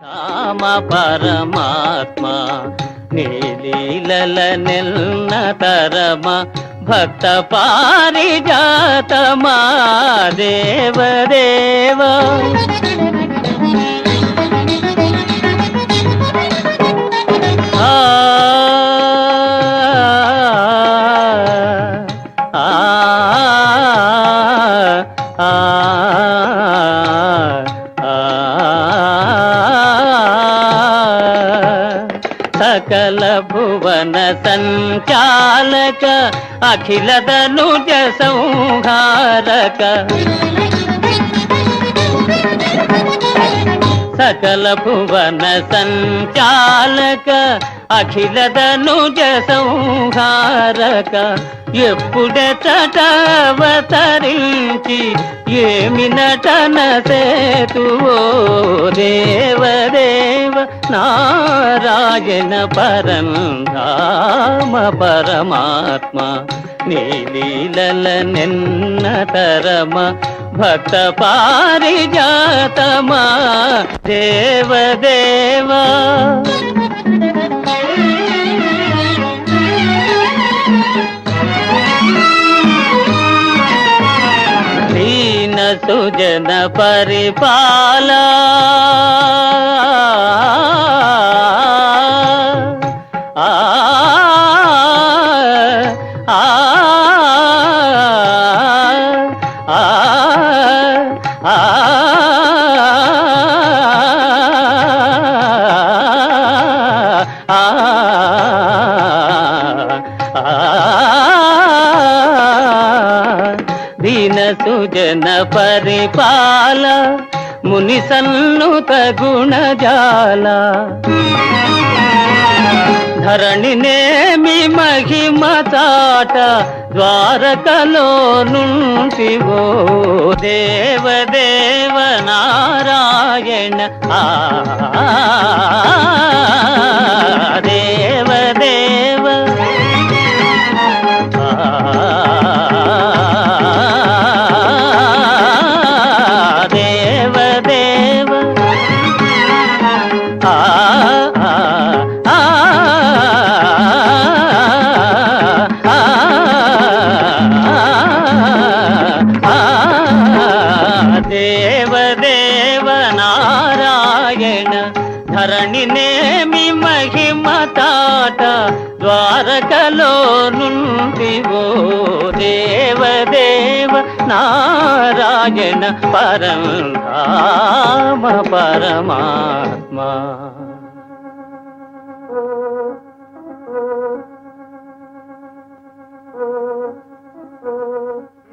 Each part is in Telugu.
రామ పరమాత్మ నీలీలల నిన్న తరమ భక్త పారిజాతమా దేవదేవ సకల భువన సంచాలక అఖిల ధనుజ సంహారక సకల భువన సంచాలక అఖిల ధనుజ సంహారక ఎప్పుడెతటవతరించి ఏమి నటన సేతువో దేవదేవ నారాయణ పరంధామ పరమాత్మ నీలీలల నిన్న తరమ భక్త పారిజాతమా దేవదేవా దీన సుజన పరిపాల దీన సుజన పరిపాల ముని సన్నుత గుణజాల ధరణినేమి మహిమ చాట ద్వారకలో నుంటివో దేవదేవ నారాయణ దేవదేవ దేవదేవ దేవదేవ నారాయణ ధరణినేమి మహిమ తాట ద్వారకలో నుండివో దేవదేవ నారాయణ పరంధామ పరమాత్మ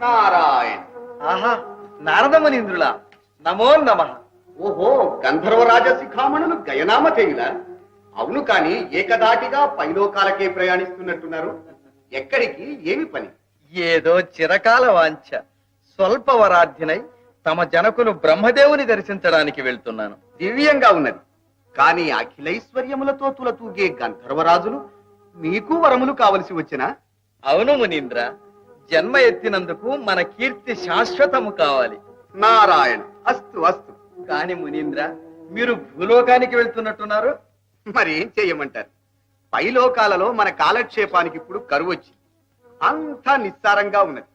నారాయణ. ఆహా, నారదమునీంద్రుల నమో నమః. ఓహో, గంధర్వరాజ శిఖామణులు గయనామ చేయుల. అవును, కాని ఏకదాటిగా పైలోకాలకే ప్రయాణిస్తున్నట్టున్నారు. ఎక్కడికి, ఏమి పని? ఏదో చిరకాల వాంఛ స్వల్పవరాధ్యనై తమ జనకులు బ్రహ్మదేవుని దర్శించడానికి వెళ్తున్నాను. దివ్యంగా ఉన్నది. కాని అఖిలైశ్వర్యములతో తులతూగే గంధర్వరాజులు మీకు వరములు కావలసి వచ్చినా? అవును మునీంద్ర, జన్మ ఎత్తినందుకు మన కీర్తి శాశ్వతము కావాలి. నారాయణ, అస్తు అస్తు. కాని మునీంద్ర, మీరు భూలోకానికి వెళ్తున్నట్టున్నారు. మరి ఏం చెయ్యమంటారు? పైలోకాలలో మన కాలక్షేపానికి ఇప్పుడు కరువు వచ్చి అంతా నిస్సారంగా ఉన్నది.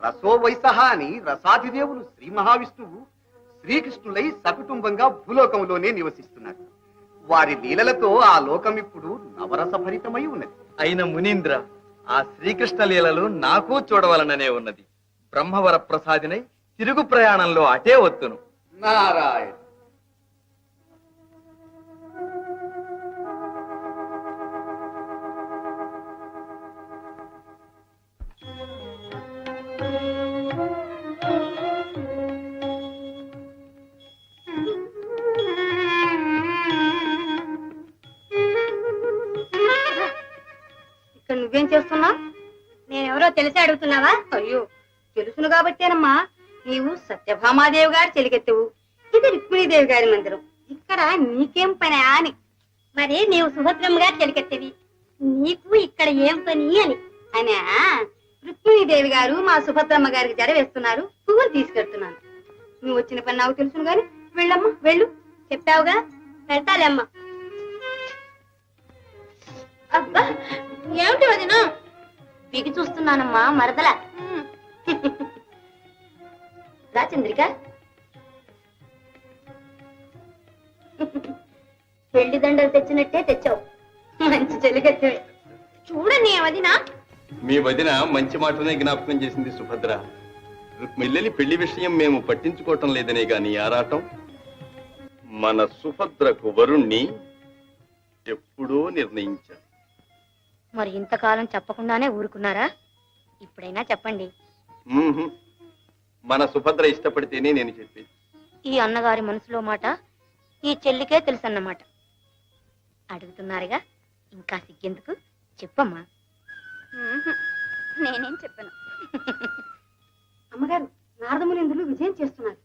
రసో వైసహ అని రసాధిదేవులు శ్రీ మహావిష్ణువు శ్రీకృష్ణులై సకుటుంబంగా భూలోకంలోనే నివసిస్తున్నారు. వారి లీలలతో ఆ లోకం ఇప్పుడు నవరస భరితమై ఉన్నది. అయిన మునీంద్ర, ఆ శ్రీకృష్ణ లీలలు నాకు చూడవలననే ఉన్నది. బ్రహ్మవర ప్రసాదినై తిరుగు ప్రయాణంలో అటే వత్తును. నారాయణ. నువ్వేం చేస్తున్నా? నేనెవరో తెలిసి అడుగుతున్నావా? అయ్యో, తెలుసును కాబట్టేనమ్మా. నీవు సత్యభామాదేవి గారి చెలికెత్తువు, ఇది రుక్మిణీదేవి గారి మందిరం. ఇక్కడ నీకేం పని అని. మరి నీవు సుభద్రమ్మ గారి చెలికెత్తవి, నీకు ఇక్కడ ఏం పని అని. అనే రుక్మిణీదేవి గారు మా సుభద్రమ్మ గారికి జడ వేస్తున్నారు, పువ్వులు తీసుకెడుతున్నాను. నువ్వు వచ్చిన పని నాకు తెలుసును గాని వెళ్ళమ్మా, వెళ్ళు. చెప్పావుగా, పెడతాలే అమ్మా. అబ్బా ఏమిటి వదినా? పీకి చూస్తున్నానమ్మా మరదల. రా చంద్రిక. పెళ్లి దండలు తెచ్చినట్టే తెచ్చావు. మంచి చెలిగత్తెవే. చూడండి వదినా. మీ వదిన మంచి మాటనే జ్ఞాపకం చేసింది సుభద్ర. రుక్మిల్లెలి పెళ్లి విషయం మేము పట్టించుకోవటం లేదనే గాని ఆరాటం. మన సుభద్రకు వరుణ్ణి ఎప్పుడో నిర్ణయించారు. మరి ఇంతకాలం చెప్పకుండానే ఊరుకున్నారా? ఇప్పుడైనా చెప్పండి. మ్మ్హ్. మన సుభద్ర ఇష్టపడితేనే నేను చెప్పేది. ఈ అన్నగారి మనసులో మాట ఈ చెల్లికే తెలుసన్నమాట. అడుగుతున్నారుగా, ఇంకా సిగ్గెందుకు? చెప్పమ్మా. నేనేం చెప్పను. అమ్మగారు, నారదమునిందులు విజయం చేస్తున్నారు.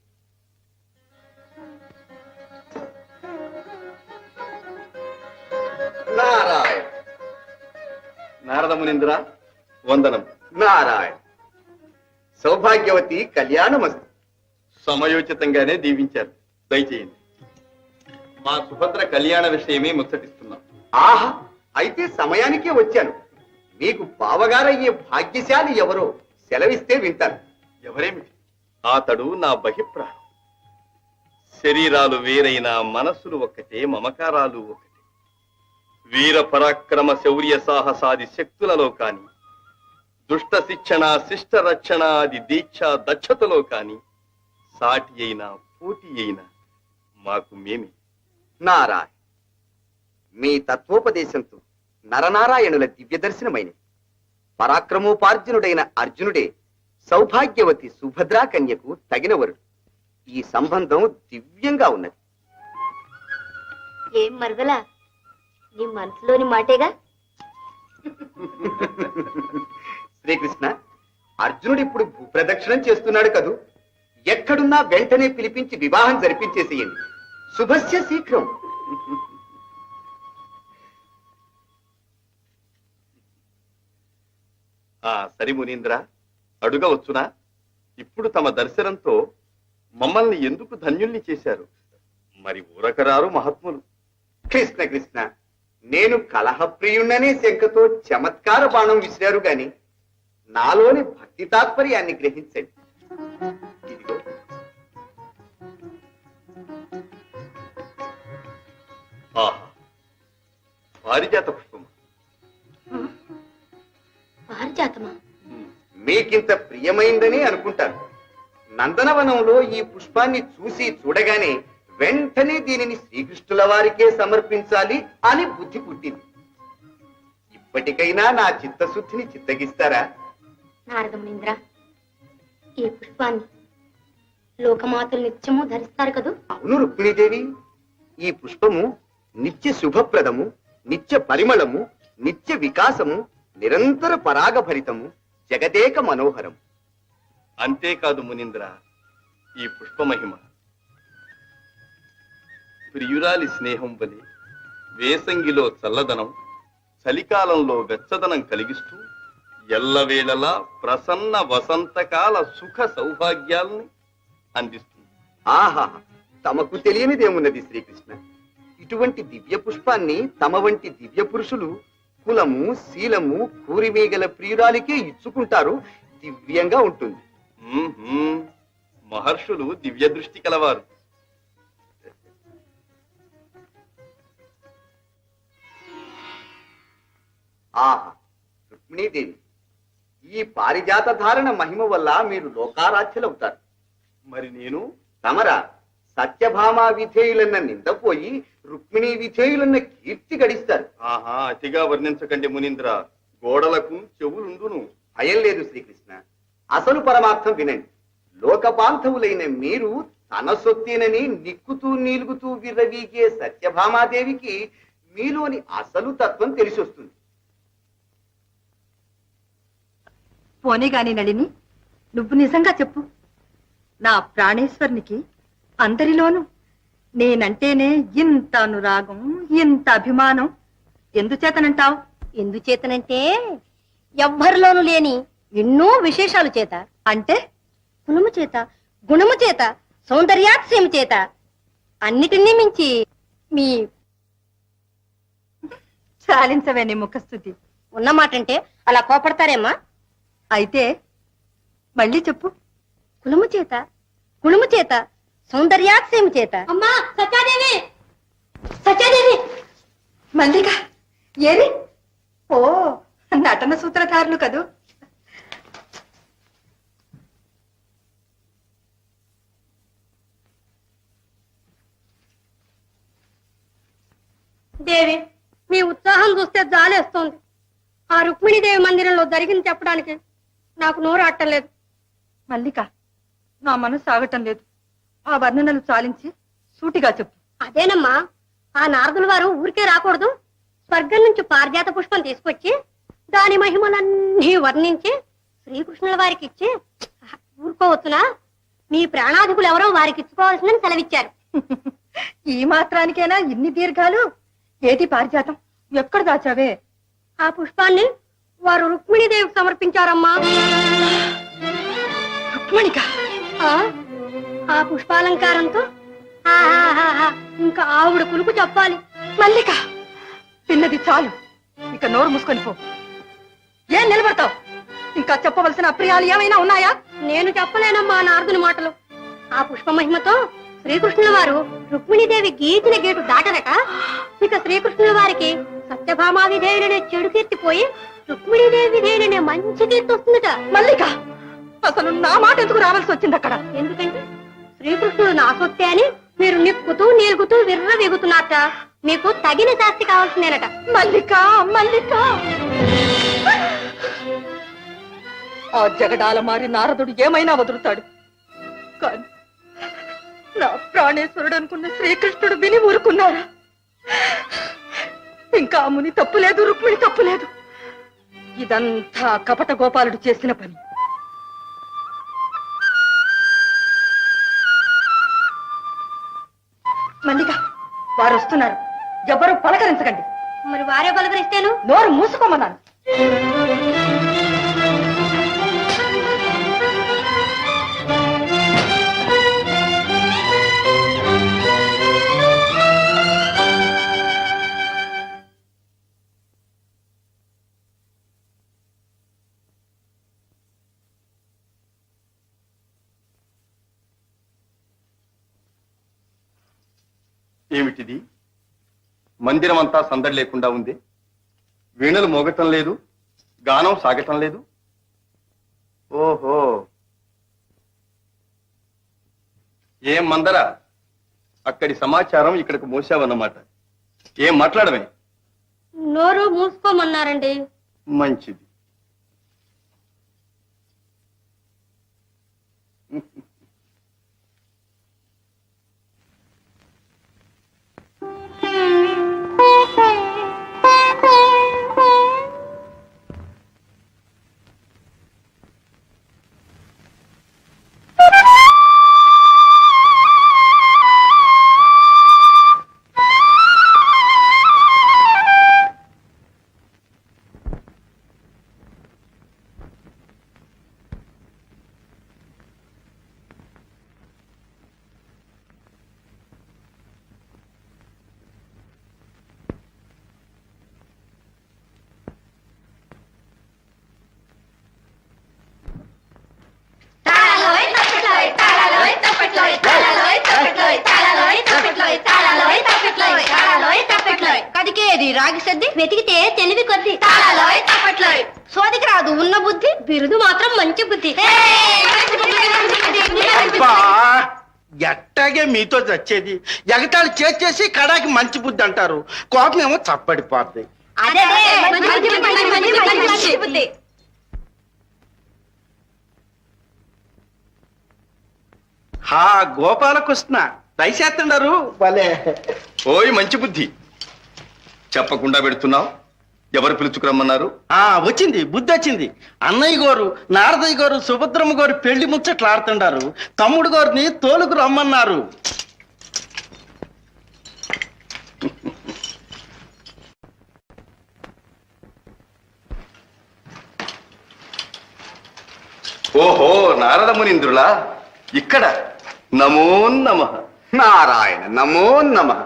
నారాయణ. నారదమునింద్ర వందనం. నారాయణ. సౌభాగ్యవతి కళ్యాణమస్తు. సమయోచితంగానే దీవించారు. దయచేయండి. మా సుభద్ర కళ్యాణ విషయమే ముచ్చటిస్తున్నాం. ఆహా, అయితే సమయానికే వచ్చాను. మీకు బావగారయ్యే భాగ్యశాలి ఎవరో సెలవిస్తే వింటాను. ఎవరేమిటి? అతడు నా బహిప్రాణం. శరీరాలు వేరైన మనస్సులు ఒక్కటే, మమకారాలు ఒకటే. వీర పరాక్రమ శౌర్య సాహసాది శక్తులలో కాని, దుష్ట శిక్షణ శిష్ట రక్షణ అది దీక్ష దక్షతలో కాని సాటి అయినా పోటీ అయినా మాకు మేమే. నారాయణ. మీ తత్వోపదేశంతో నరనారాయణుల దివ్య దర్శనమైనది. పరాక్రమోపార్జునుడైన అర్జునుడే సౌభాగ్యవతి సుభద్రా కన్యకు తగినవరుడు. ఈ సంబంధం దివ్యంగా ఉన్నది. ఏం మరదలా, నీ మనసులోని మాటేగా. శ్రీకృష్ణ, అర్జునుడు ఇప్పుడు భూప్రదక్షిణం చేస్తున్నాడు కదూ. ఎక్కడున్నా వెంటనే పిలిపించి వివాహం జరిపించేసేయండి. శుభస్య శీఘ్రం. సరి మునీంద్ర, అడుగవచ్చునా? ఇప్పుడు తమ దర్శనంతో మమ్మల్ని ఎందుకు ధన్యుల్ని చేశారు? మరి ఊరకరారు మహాత్ములు. కృష్ణ కృష్ణ, నేను కలహప్రియుణ్ణనే శంకతో చమత్కార బాణం విసిరారు గాని నాలోని భక్తి తాత్పర్యాన్ని గ్రహించండి. ఇదిగో. ఆహా, పారిజాత పుష్పము. పారిజాతమా? మీకింత ప్రియమైందని అనుకుంటాను. నందనవనంలో ఈ పుష్పాన్ని చూసి చూడగానే వెంటనే దీనిని శ్రీకృష్ణుల వారికే సమర్పించాలి అని బుద్ధి పుట్టింది. ఇప్పటికైనా నా చిత్తశుద్ధిని చిత్తగిస్తారా? నారదమునింద్ర, ఈ పుష్పాన్ని లోకమాతలు నిత్యము ధరిస్తారు కదూ. అవును రుక్మిణీదేవి. ఈ పుష్పము నిత్య శుభప్రదము, నిత్య పరిమళము, నిత్య వికాసము, నిరంతర పరాగభరితము, జగదేక మనోహరం. అంతేకాదు మునీంద్ర, ఈ పుష్పమహిమ ప్రియురాలి స్నేహం వలె వేసంగిలో చల్లదనం, చలికాలంలో వెచ్చదనం కలిగిస్తూ ఎల్లవేళలా ప్రసన్న వసంతకాల సుఖ సౌభాగ్యాల్ని అందిస్తుంది. ఆహా, తమకు తెలియనిదేమున్నది శ్రీకృష్ణ. ఇటువంటి దివ్య పుష్పాన్ని తమ వంటి దివ్య పురుషులు కులము శీలము కూరిమేగల ప్రియురాలికే ఇచ్చుకుంటారు. దివ్యంగా ఉంటుంది. మహర్షులు దివ్య దృష్టి కలవారు. ఆహా, రుక్మిణీదేవి, ఈ పారిజాత ధారణ మహిమ వల్ల మీరు లోకారాధ్యులవుతారు. మరి నేను తమరా సత్యభామ విధేయులన్న నిందపోయి రుక్మిణీ విధేయులన్న కీర్తి గడిస్తారు. ఆహా, అతిగా వర్ణించకండి మునీంద్ర. గోడలకు చెవులుండును. భయం లేదు శ్రీకృష్ణ. అసలు పరమార్థం వినండి. లోకపాంధవులైన మీరు తన సొత్తేనని నిక్కుతూ నీలుగుతూ విర్రవీగే సత్యభామాదేవికి మీలోని అసలు తత్వం తెలిసొస్తుంది. పోనీ గాని నళిని, నువ్వు నిజంగా చెప్పు. నా ప్రాణేశ్వరునికి అందరిలోనూ నేనంటేనే ఇంత అనురాగం, ఇంత అభిమానం ఎందుచేతనంటావు? ఎందుచేతనంటే ఎవ్వరిలోనూ లేని ఎన్నో విశేషాలు చేత. అంటే కులము చేత, గుణము చేత, సౌందర్యాతిశయము చేత, అన్నిటినీ మించి మీ చాలించవే నీ ముఖస్థుతి. ఉన్నమాటంటే అలా కోపడతారేమ్మా? అయితే మళ్ళీ చెప్పు. కులుము చేత సౌందర్యాక్షేమి చేత. అమ్మా సత్యాదేవి, సత్యాదేవి. మల్లిక ఏరి? ఓ నటన సూత్రధారులు కదూ. దేవి, మీ ఉత్సాహం చూస్తే జాలేస్తోంది. ఆ రుక్మిణీదేవి మందిరంలో జరిగింది చెప్పడానికి నాకు నోరు అట్టలేదు. మల్లిక, నా మనసు ఆగటం లేదు. ఆ వర్ణనలు చాలించి సూటిగా చెప్పు. అదేనమ్మా, ఆ నారదుల వారు ఊరికే రాకూడదు. స్వర్గం నుంచి పారిజాత పుష్పం తీసుకొచ్చి దాని మహిమలన్నీ వర్ణించి శ్రీకృష్ణుల వారికి ఇచ్చి ఊరుకోవచ్చునా? మీ ప్రాణాధికులు ఎవరో వారికి ఇచ్చుకోవాల్సిందని సెలవిచ్చారు. ఈ మాత్రానికైనా ఇన్ని దీర్ఘాలు? ఏది పారిజాతం? ఎక్కడ దాచావే? ఆ పుష్పాన్ని వారు రుక్మిణీదేవికి సమర్పించారమ్మా. రుక్మిణిక? ఆ పుష్పాలంకారంతో ఆహాహాహా, ఇంకా ఆవిడ కులుకు చెప్పాలి. మల్లిక, విన్నది చాలు. ఇక నోరు మూసుకొని పో. ఏం నిలబడతావు? ఇంకా చెప్పవలసిన అప్రియాలు ఏమైనా ఉన్నాయా? నేను చెప్పలేనమ్మా నారదుని మాటలు. ఆ పుష్ప మహిమతో శ్రీకృష్ణుల వారు రుక్మిణీదేవి గీచిన గేటు దాటరట. ఇక శ్రీకృష్ణుల వారికి సత్యభామా విధేయుడనే చెడు కీర్తిపోయి రుక్మిణీదేవి విధేయుడనే మంచి కీర్తి వస్తుందట. మల్లిక, అసలు నా మాట ఎందుకు రావాల్సి వచ్చింది అక్కడ? ఎందుకంటే శ్రీకృష్ణుడు నా సొత్తే అని మీరు నిప్పుతూ నీలుగుతూ విర్ర వెగుతున్నారట. మీకు తగిన శాస్తి కావాల్సిందేనట. మల్లిక, మల్లిక, ఆ జగడాల మారి నారదుడు ఏమైనా వదులుతాడు. కానీ నా ప్రాణేశ్వరుడు అనుకున్న శ్రీకృష్ణుడు విని ఊరుకున్నారా? ఇంకా ముని తప్పులేదు, రుక్మిణి తప్పులేదు. ఇదంతా కపట గోపాలుడు చేసిన పని. మల్లిక, వారు వస్తున్నారు. ఎవరు పలకరించకండి. మరి వారే పలకరిస్తేను? నోరు మూసుకోమన్నాను. ఏమిటిది? మందిరం అంతా సందడి లేకుండా ఉంది. వీణలు మోగటం లేదు, గానం సాగటం లేదు. ఓహో, ఏం మందరా, అక్కడి సమాచారం ఇక్కడికి మోసావన్నమాట. ఏం మాట్లాడమే? నోరు మూసుకోమన్నారండి. మంచిది. కదికేది రాగి సద్ది, వెతికితే తెలివి కొద్ది. సోదికి రాదు ఉన్న బుద్ధి, బిరుదు మాత్రం మంచి బుద్ధి. ఎట్టాగే మీతో చచ్చేది? ఎగతాళి చేసి కడాకి మంచి బుద్ధి అంటారు, కోపం ఏమో చప్పడిపోద్ది. హా గోపాలకృష్ణ దయచేస్తున్నారు. భలే. ఓయ్ మంచి బుద్ధి, చెప్పకుండా పెడుతున్నావు. ఎవరు పిలుచుకురమ్మన్నారు? వచ్చింది, బుద్ధి వచ్చింది. అన్నయ్య గారు, నారదయ్య గారు, సుభద్రమ్మ గారు పెళ్లి ముచ్చట్లు ఆడుతుండారు. తమ్ముడు గారిని తోలుకు రమ్మన్నారు. ఓహో, నారద మునీంద్రులా ఇక్కడ. నమో నమః. నారాయణ, నమో నమః.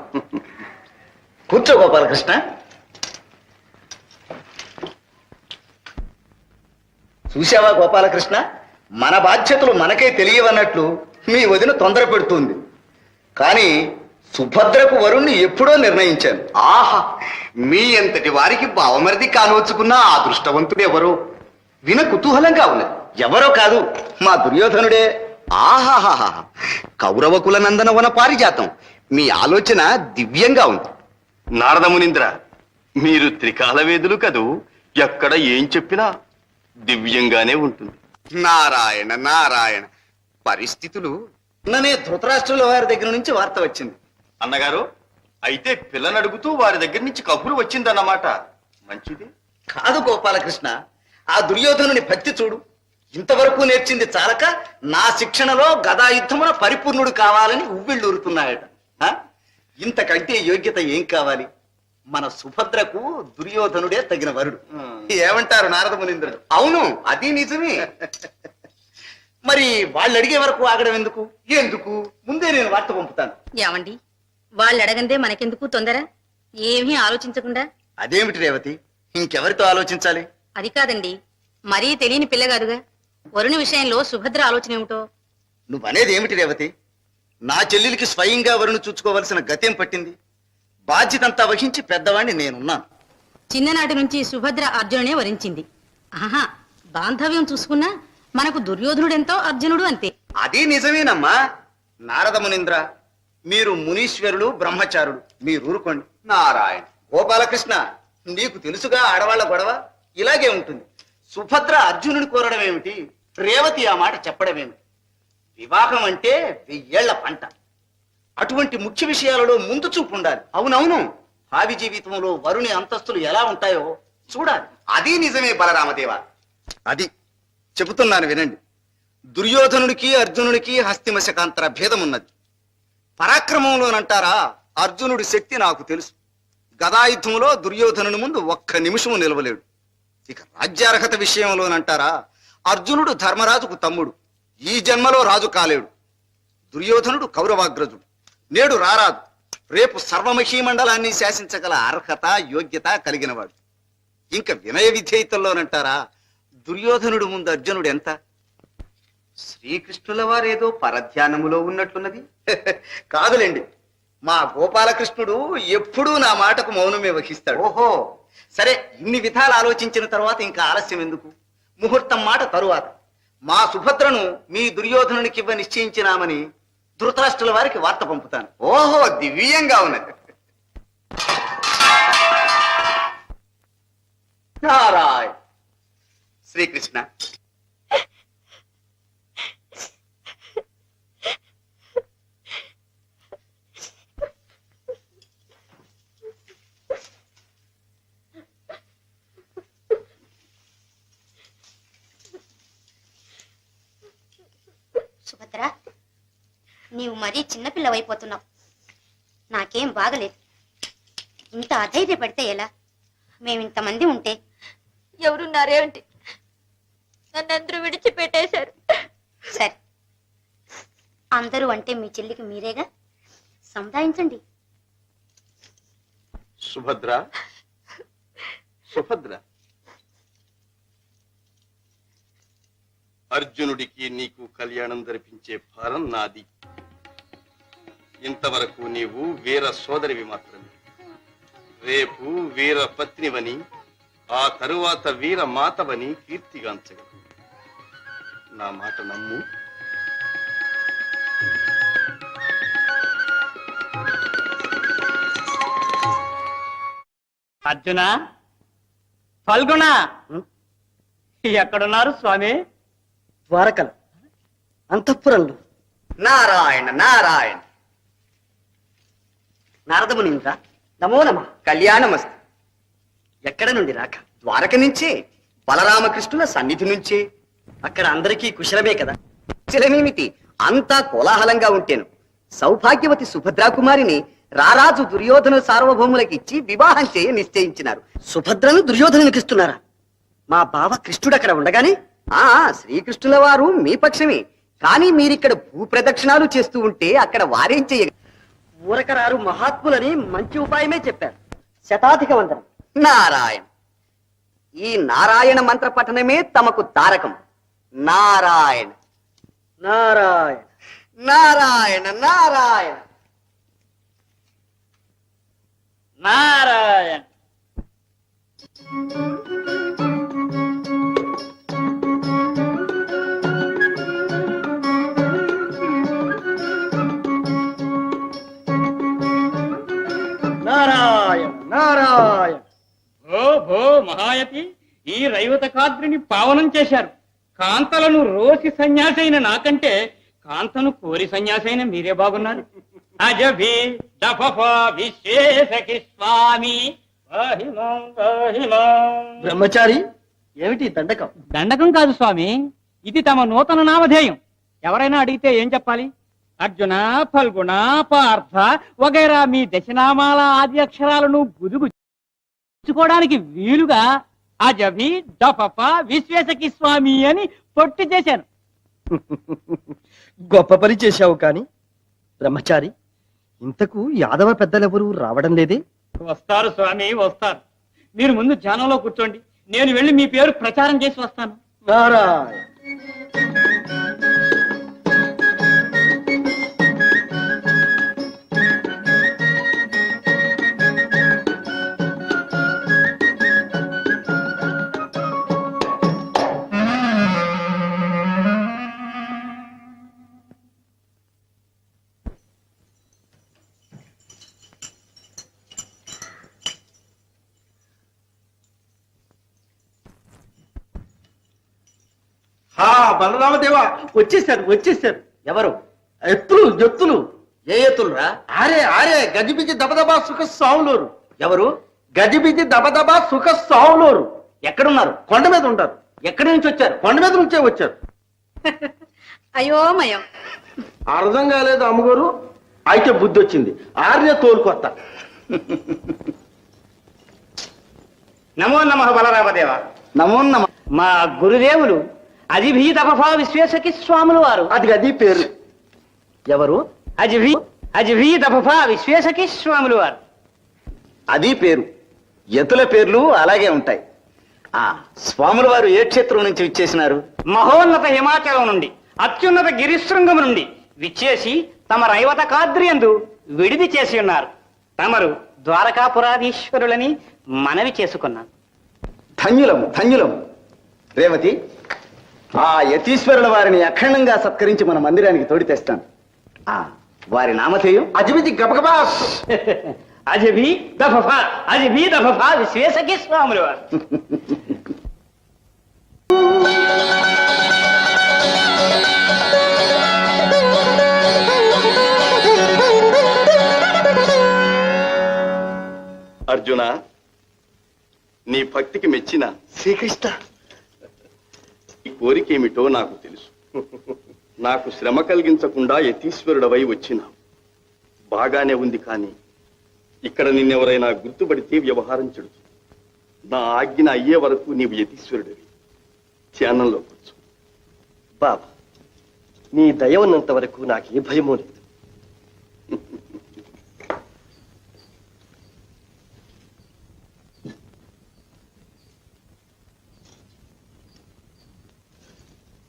కూర్చో గోపాలకృష్ణ. చూశావా గోపాలకృష్ణ, మన బాధ్యతలు మనకే తెలియవన్నట్లు మీ వదిన తొందర పెడుతుంది. కానీ సుభద్రకు వరుణ్ణి ఎప్పుడో నిర్ణయించాను. ఆహా, మీ అంతటి వారికి బావమరిది కానవచ్చుకున్న ఆ అదృష్టవంతుడు ఎవరు? విన కుతూహలంగా ఉన్నది. ఎవరో కాదు, మా దుర్యోధనుడే. ఆహాహాహా, కౌరవ కుల నందన వన పారిజాతం. మీ ఆలోచన దివ్యంగా ఉంది. నారదమునింద్ర, మీరు త్రికాలవేదులు కదూ, ఎక్కడ ఏం చెప్పినా దివ్యంగానే ఉంటుంది. నారాయణ నారాయణ, పరిస్థితులు. నిన్ననే ధృతరాష్ట్రుల వారి దగ్గర నుంచి వార్త వచ్చింది. అన్నగారు, అయితే పిల్లని అడుగుతూ వారి దగ్గర నుంచి కబురు వచ్చిందన్నమాట. మంచిది. కాదు గోపాలకృష్ణ, ఆ దుర్యోధనుని భక్తి చూడు. ఇంతవరకు నేర్చింది చాలక నా శిక్షణలో గదాయుద్ధమున పరిపూర్ణుడు కావాలని ఉవ్విళ్ళూరుతున్నాయట. ఆ? ఇంతకంటే యోగ్యత ఏం కావాలి? మన సుభద్రకు దుర్యోధనుడే తగిన వరుడు. ఏమంటారు నారద మునీంద్రుడు? అవును, అది నిజమే. మరి వాళ్ళు అడిగే వరకు ఆగడం ఎందుకు? ముందే నేను వార్త పంపుతాను. ఏమండి, వాళ్ళు అడగందే మనకెందుకు తొందర? ఏమీ ఆలోచించకుండా. అదేమిటి రేవతి, ఇంకెవరితో ఆలోచించాలి? అది కాదండి, మరీ తెలియని పిల్లగాదుగా. వరుణి విషయంలో సుభద్ర ఆలోచన ఏమిటో? నువ్వనేది ఏమిటి రేవతి? నా చెల్లెలికి స్వయంగా వరుణు చూసుకోవలసిన గతేం పట్టింది? బాధ్యతంతా వహించి పెద్దవాణ్ణి నేనున్నాను. చిన్ననాటి నుంచి సుభద్ర అర్జునునే వరించింది. ఆహా, బాంధవ్యం చూసుకున్నా మనకు దుర్యోధనుడెంతో అర్జునుడు అంతే. అది నిజమేనమ్మా. నారద మునీంద్ర, మీరు మునీశ్వరులు, బ్రహ్మచారులు, మీరు ఊరుకోండి. నారాయణ. గోపాలకృష్ణ, నీకు తెలుసుగా ఆడవాళ్ల గొడవ ఇలాగే ఉంటుంది. సుభద్ర అర్జునుని కోరడం ఏమిటి, రేవతి ఆ మాట చెప్పడం ఏమిటి? వివాహం అంటే 1000 ఏళ్ల పంట. అటువంటి ముఖ్య విషయాలలో ముందు చూపు ఉండాలి. అవునవును, భావి జీవితంలో వరుని అంతస్తులు ఎలా ఉంటాయో చూడాలి. అది నిజమే బలరామదేవ. అది చెబుతున్నాను వినండి. దుర్యోధనుడికి అర్జునుడికి హస్తిమశకాంతర భేదం ఉన్నది. పరాక్రమంలోనంటారా, అర్జునుడి శక్తి నాకు తెలుసు. గదాయుద్ధంలో దుర్యోధనుని ముందు ఒక్క నిమిషము నిలవలేడు. ఇక రాజ్యార్హత విషయంలోనంటారా, అర్జునుడు ధర్మరాజుకు తమ్ముడు, ఈ జన్మలో రాజు కాలేడు. దుర్యోధనుడు కౌరవాగ్రజుడు, నేడు రారాదు, రేపు సర్వమహీమండలాన్ని శాసించగల అర్హత యోగ్యత కలిగినవాడు. ఇంకా వినయ విధేయతల్లోనంటారా, దుర్యోధనుడు ముందు అర్జునుడు ఎంత? శ్రీకృష్ణుల వారేదో పరధ్యానములో ఉన్నట్లున్నది. కాదులేండి, మా గోపాలకృష్ణుడు ఎప్పుడూ నా మాటకు మౌనమే వహిస్తాడు. ఓహో, సరే, ఇన్ని విధాలు ఆలోచించిన తర్వాత ఇంకా ఆలస్యం ఎందుకు? ముహూర్తం మాట తరువాత మా సుభద్రను మీ దుర్యోధనునికివ్వ నిశ్చయించినామని ధృతరాష్ట్రుల వారికి వార్త పంపుతాను. ఓహో, దివ్యంగా ఉన్నది. నారాయణ. శ్రీకృష్ణ, సుభద్ర, నీవు మరీ చిన్నపిల్లవైపోతున్నావు. నాకేం బాగలేదు. ఇంత అధైర్యపడితే ఎలా? మేమింతమంది ఉంటే. ఎవరున్నారేంటి? నన్నందరూ విడిచిపెట్టేశారు. సరే, అందరూ అంటే మీ చెల్లికి మీరేగా, సముదాయించండి. సుభద్ర, సుభద్ర, అర్జునుడికి నీకు కళ్యాణం జరిపించే భారం నాది. ఇంతవరకు నీవు వీర సోదరివి మాత్రమే. రేపు వీర పత్నివని, ఆ తరువాత వీర మాతవని కీర్తిగాంచగలవు. నా మాట నమ్ము. అర్జున, ఫల్గుణ, ఎక్కడున్నారు స్వామి? ద్వారకలు, అంతఃపురంలో. నారాయణ నారాయణ. నారదమునింద్ర, నమో నమ. కళ్యాణమస్తు. ఎక్కడ నుండి రాక? ద్వారక నుంచే, బలరామకృష్ణుల సన్నిధి నుంచే. అక్కడ అందరికీ కుశలమే కదా? కుశలమేమిటి, అంతా కోలాహలంగా ఉంటేను. సౌభాగ్యవతి సుభద్రాకుమారిని రారాజు దుర్యోధన సార్వభౌములకిచ్చి వివాహం చేయ నిశ్చయించినారు. సుభద్రను దుర్యోధనునికిస్తున్నారా? మా బావ కృష్ణుడు అక్కడ ఉండగానే? ఆ శ్రీకృష్ణుల వారు మీ పక్షమే. కానీ మీరిక్కడ భూప్రదక్షిణాలు చేస్తూ ఉంటే అక్కడ వారేం చెయ్య? ఊరకరారు మహాత్ములని మంచి ఉపాయమే చెప్పారు. శతాధిక వందనం. నారాయణ. ఈ నారాయణ మంత్ర పఠనమే తమకు తారకం. నారాయణ నారాయణ నారాయణ నారాయణ. నారాయణ. నారాయణ నారాయణ. భో భో మహాయతి, ఈ రైవతకాద్రిని పావనం చేశారు. కాంతలను రోసి సన్యాసైన నాకంటే కాంతను కోరి సన్యాసైన మీరే బాగున్నారు. అజభి దఫఫ విశ్వేశకి స్వామి వాహిమాం వాహిమాం. బ్రహ్మచారి, ఏమిటి దండకం? దండకం కాదు స్వామి, ఇది తమ నూతన నామధేయం. ఎవరైనా అడిగితే ఏం చెప్పాలి? అర్జున, ఫల్గుణ, పార్థ వగైరా మీ దశనామాల ఆది అక్షరాలను గుదుగుచ్చుకోవడానికి వీలుగా అజభి దఫఫ విశ్వేశకి స్వామి అని పొట్టి చేశాను. గొప్ప పని చేశావు కాని బ్రహ్మచారి, ఇంతకు యాదవ పెద్దలెవరూ రావడం లేదే? వస్తారు స్వామి, వస్తారు. మీరు ముందు ధ్యానంలో కూర్చోండి, నేను వెళ్ళి మీ పేరు ప్రచారం చేసి వస్తాను. నారాయణ. బలరామదేవా, వచ్చేసారు వచ్చేసారు. ఎవరు? ఎత్తులు. ఏ ఎత్తులురా? ఆరే ఆరే గజిబిజి దబదబా సుఖ సావులోరు. ఎవరు? గజిబిజి దబదబా సుఖ సావులోరు. ఎక్కడున్నారు? కొండ మీద ఉంటారు. ఎక్కడి నుంచి వచ్చారు? కొండ మీద నుంచే వచ్చారు. అయోమయం. అర్థం కాలేదు అమ్మగారు. అయితే బుద్ధి వచ్చింది. ఆర్య తోలుకొత్త. నమో నమః బలరామదేవ. నమో నమ. మా గురుదేవులు అజిభి దఫఫ విశ్వేశకి స్వాములు వారు. అది పేరు. ఎవరు? అజిభి దఫఫ విశ్వేశకి స్వాములు వారు. అది పేరు. ఎతుల పేర్లు అలాగే ఉంటాయి. ఆ స్వాముల వారు ఏ క్షేత్రం నుంచి విచ్చేసినారు? మహోన్నత హిమాచలం నుండి, అత్యున్నత గిరిశృంగం నుండి విచ్చేసి తమ రైవత కాద్రియందు విడిది చేసి ఉన్నారు. తమరు ద్వారకాపురాధీశ్వరులని మనవి చేసుకున్నాను. ధన్యులము. రేవతి, ఆ యతీశ్వరుల వారిని అఖండంగా సత్కరించి మన మందిరానికి తోడి తెస్తాను. ఆ వారి నామధేయం? అజిబిజి గబగబా. అజిభి దఫఫ విశ్వేశకి స్వాములు వారు. అర్జున, నీ భక్తికి మెచ్చిన శ్రీకృష్ణ, ఈ కోరికేమిటో నాకు తెలుసు. నాకు శ్రమ కలిగించకుండా యతీశ్వరుడవై వచ్చినావు. బాగానే ఉంది, కానీ ఇక్కడ నిన్నెవరైనా గుర్తుపడితే వ్యవహారం చెడుతుంది. నా ఆజ్ఞ అయ్యే వరకు నీవు యతీశ్వరుడివి. ధ్యానంలో కూర్చో. బాబా, నీ దయ ఉన్నంత వరకు నాకు ఏ భయమూ లేదు.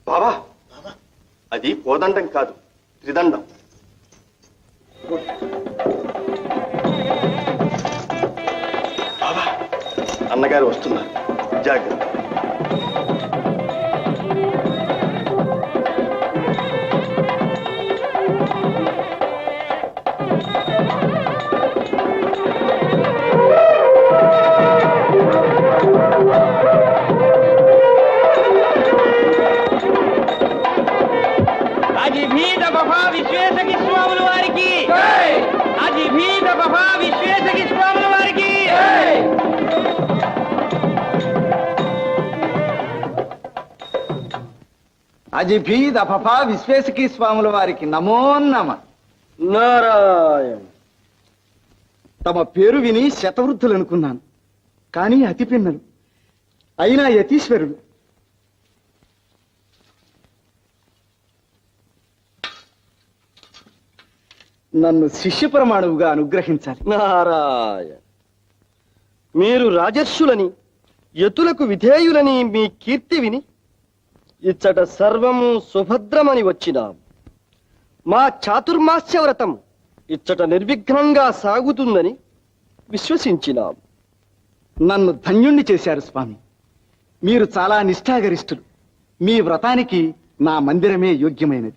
బాబా, అది కోదండం కాదు, త్రిదండం. బాబా, అన్నగారు వస్తున్నారు, జాగ్రత్త. అజిభి దఫఫ విశ్వేశకి స్వాములు వారికి. అజిభి దఫఫ విశ్వేశకి స్వాములు వారికి. అజిభి దఫఫ విశ్వేశకి స్వాముల వారికి నమో నమ. నారాయణ. తమ పేరు విని శతవృద్ధులు అనుకున్నాను, కానీ అతి పిన్నలు అయినా యతీశ్వరుడు. నన్ను శిష్య ప్రమాణువుగా అనుగ్రహించాలి. నారాయణ. మీరు రాజర్షులని యతులకు విధేయులని మీ కీర్తి విని ఇచ్చట సర్వము సుభద్రమని వచ్చినాం. మా చాతుర్మాస్య వ్రతం ఇచ్చట నిర్విఘ్నంగా సాగుతుందని విశ్వసించినాం. నన్ను ధన్యుణ్ణి చేశారు స్వామి. మీరు చాలా నిష్ఠాగరిష్ఠులు. మీ వ్రతానికి నా మందిరమే యోగ్యమైనది.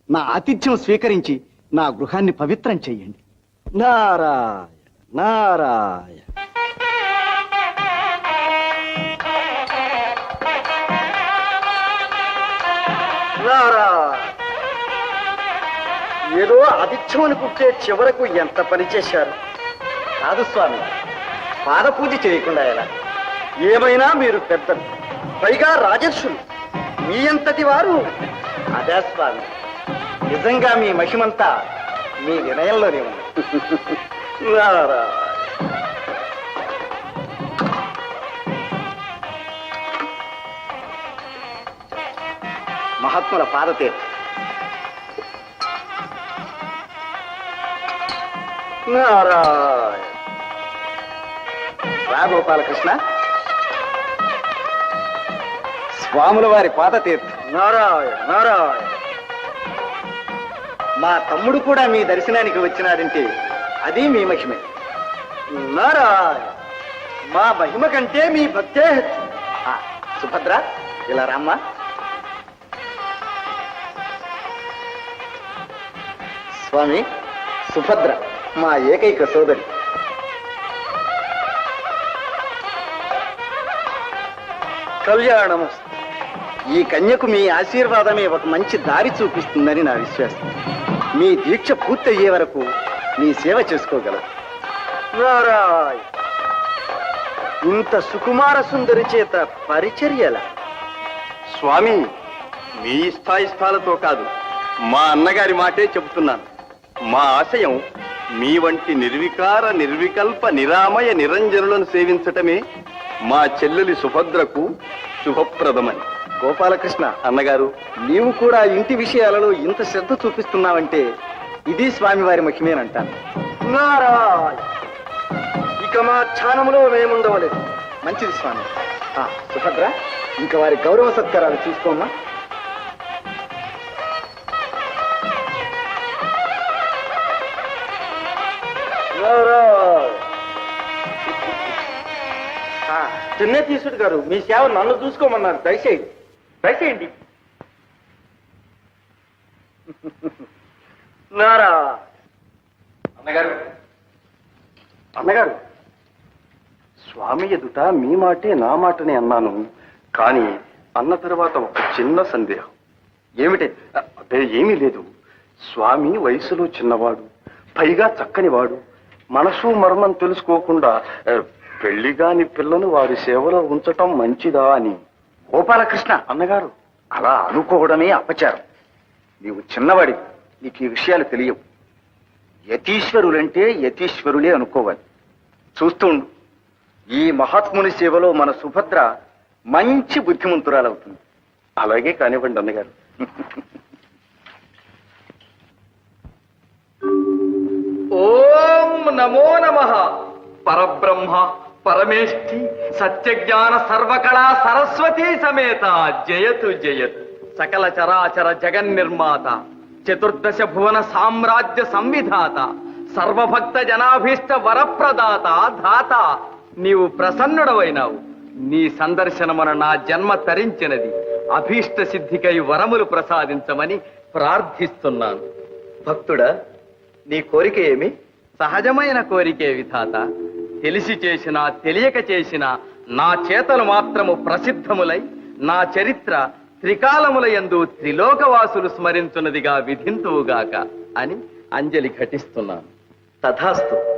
నా ఆతిథ్యం స్వీకరించి నా గృహాన్ని పవిత్రం చెయ్యండి. నారాయణ నారాయణ. నారాయణ. ఏదో ఆతిథ్యం అనుకుంటే చివరకు ఎంత పని చేశారు. కాదు స్వామి, పాదపూజ చేయకుండా ఎలా? ఏమైనా మీరు పెద్దలు, పైగా రాజర్షులు. మీ అంతటి వారు. అదే స్వామి, నిజంగా మీ మహిమంతా మీ వినయంలోనే ఉంది. నారాయణ. మహాత్ముల పాదతీర్థం. నారాయణ. రా గోపాలకృష్ణ, స్వాముల వారి పాదతీర్థం. నారాయణ నారాయణ. మా తమ్ముడు కూడా మీ దర్శనానికి వచ్చినాడంటే అది మీ మహిమే. నారాయణ. మా మహిమ కంటే మీ భక్తే హెచ్చు. ఆ, సుభద్ర, ఇలా రామ్మా. స్వామి, సుభద్ర మా ఏకైక సోదరి. కళ్యాణము. ఈ కన్యకు మీ ఆశీర్వాదమే ఒక మంచి దారి చూపిస్తుందని నా విశ్వాసం. మీ దీక్ష పూర్తయ్యే వరకు మీ సేవ చేసుకోగలరు. నారాయణ. ఇంత సుకుమార సుందరి చేత పరిచర్యల. స్వామి, మీ ఇష్టాయిష్టాలతో కాదు, మా అన్నగారి మాటే చెబుతున్నాను. మా ఆశయం మీ వంటి నిర్వికార నిర్వికల్ప నిరామయ నిరంజనులను సేవించటమే మా చెల్లెలి సుభద్రకు శుభప్రదమని. గోపాలకృష్ణ, అన్నగారు, నీవు కూడా ఇంటి విషయాలలో ఇంత శ్రద్ధ చూపిస్తున్నావంటే ఇది స్వామివారి మహిమేనంటాను. నారాయణ. ఇక మా ధ్యానములో మేముండవలేదు. మంచిది స్వామి. ఆ, సుభద్ర, ఇంకా వారి గౌరవ సత్కారాలు చూసుకోమ్మా. చిన్నతీసుడు గారు, మీ సేవ నన్ను చూసుకోమన్నారు. దయచేయండి దయచేయండి. నారా. అన్నగారు, అన్నగారు, స్వామి ఎదుట మీ మాటే నా మాటనే అన్నాను. కానీ అన్న తర్వాత ఒక చిన్న సందేహం. ఏమిటి? అదే ఏమీ లేదు. స్వామి వయసులో చిన్నవాడు, పైగా చక్కనివాడు. మనసు మర్మం తెలుసుకోకుండా పెళ్లిగాని పిల్లను వారి సేవలో ఉంచటం మంచిదా అని. గోపాలకృష్ణ, అన్నగారు, అలా అనుకోవడమే అపచారం. నీవు చిన్నవాడి, నీకు ఈ విషయాలు తెలియవు. యతీశ్వరులంటే యతీశ్వరులే అనుకోవాలి. చూస్తుండు, ఈ మహాత్ముని సేవలో మన సుభద్ర మంచి బుద్ధిమంతురాలవుతుంది. అలాగే కానివ్వండి అన్నగారు. ఓం నమో నమః. పరబ్రహ్మ పరమేష్ఠి సత్యజ్ఞాన సర్వకళా సరస్వతీ సమేత జయతు జయతు. సకల చరాచర జగన్నిర్మాత, చతుర్దశ భువన సామ్రాజ్య సంవిధాత, సర్వభక్త జనాభీష్ట వరప్రదాత ధాత. నీవు ప్రసన్నుడవైనావు. నీ సందర్శనమున నా జన్మ తరించినది. అభీష్ట సిద్ధికై వరములు ప్రసాదించమని ప్రార్థిస్తున్నాను. భక్తుడా, నీ కోరిక ఏమి? సహజమైన కోరికే విధాత. తెలిసి చేసినా తెలియక చేసినా నా చేతలు మాత్రము ప్రసిద్ధములై నా చరిత్ర త్రికాలముల యందు త్రిలోకవాసులు స్మరించున్నదిగా విధింతువుగాక అని అంజలి ఘటిస్తున్నాను. తథాస్తు.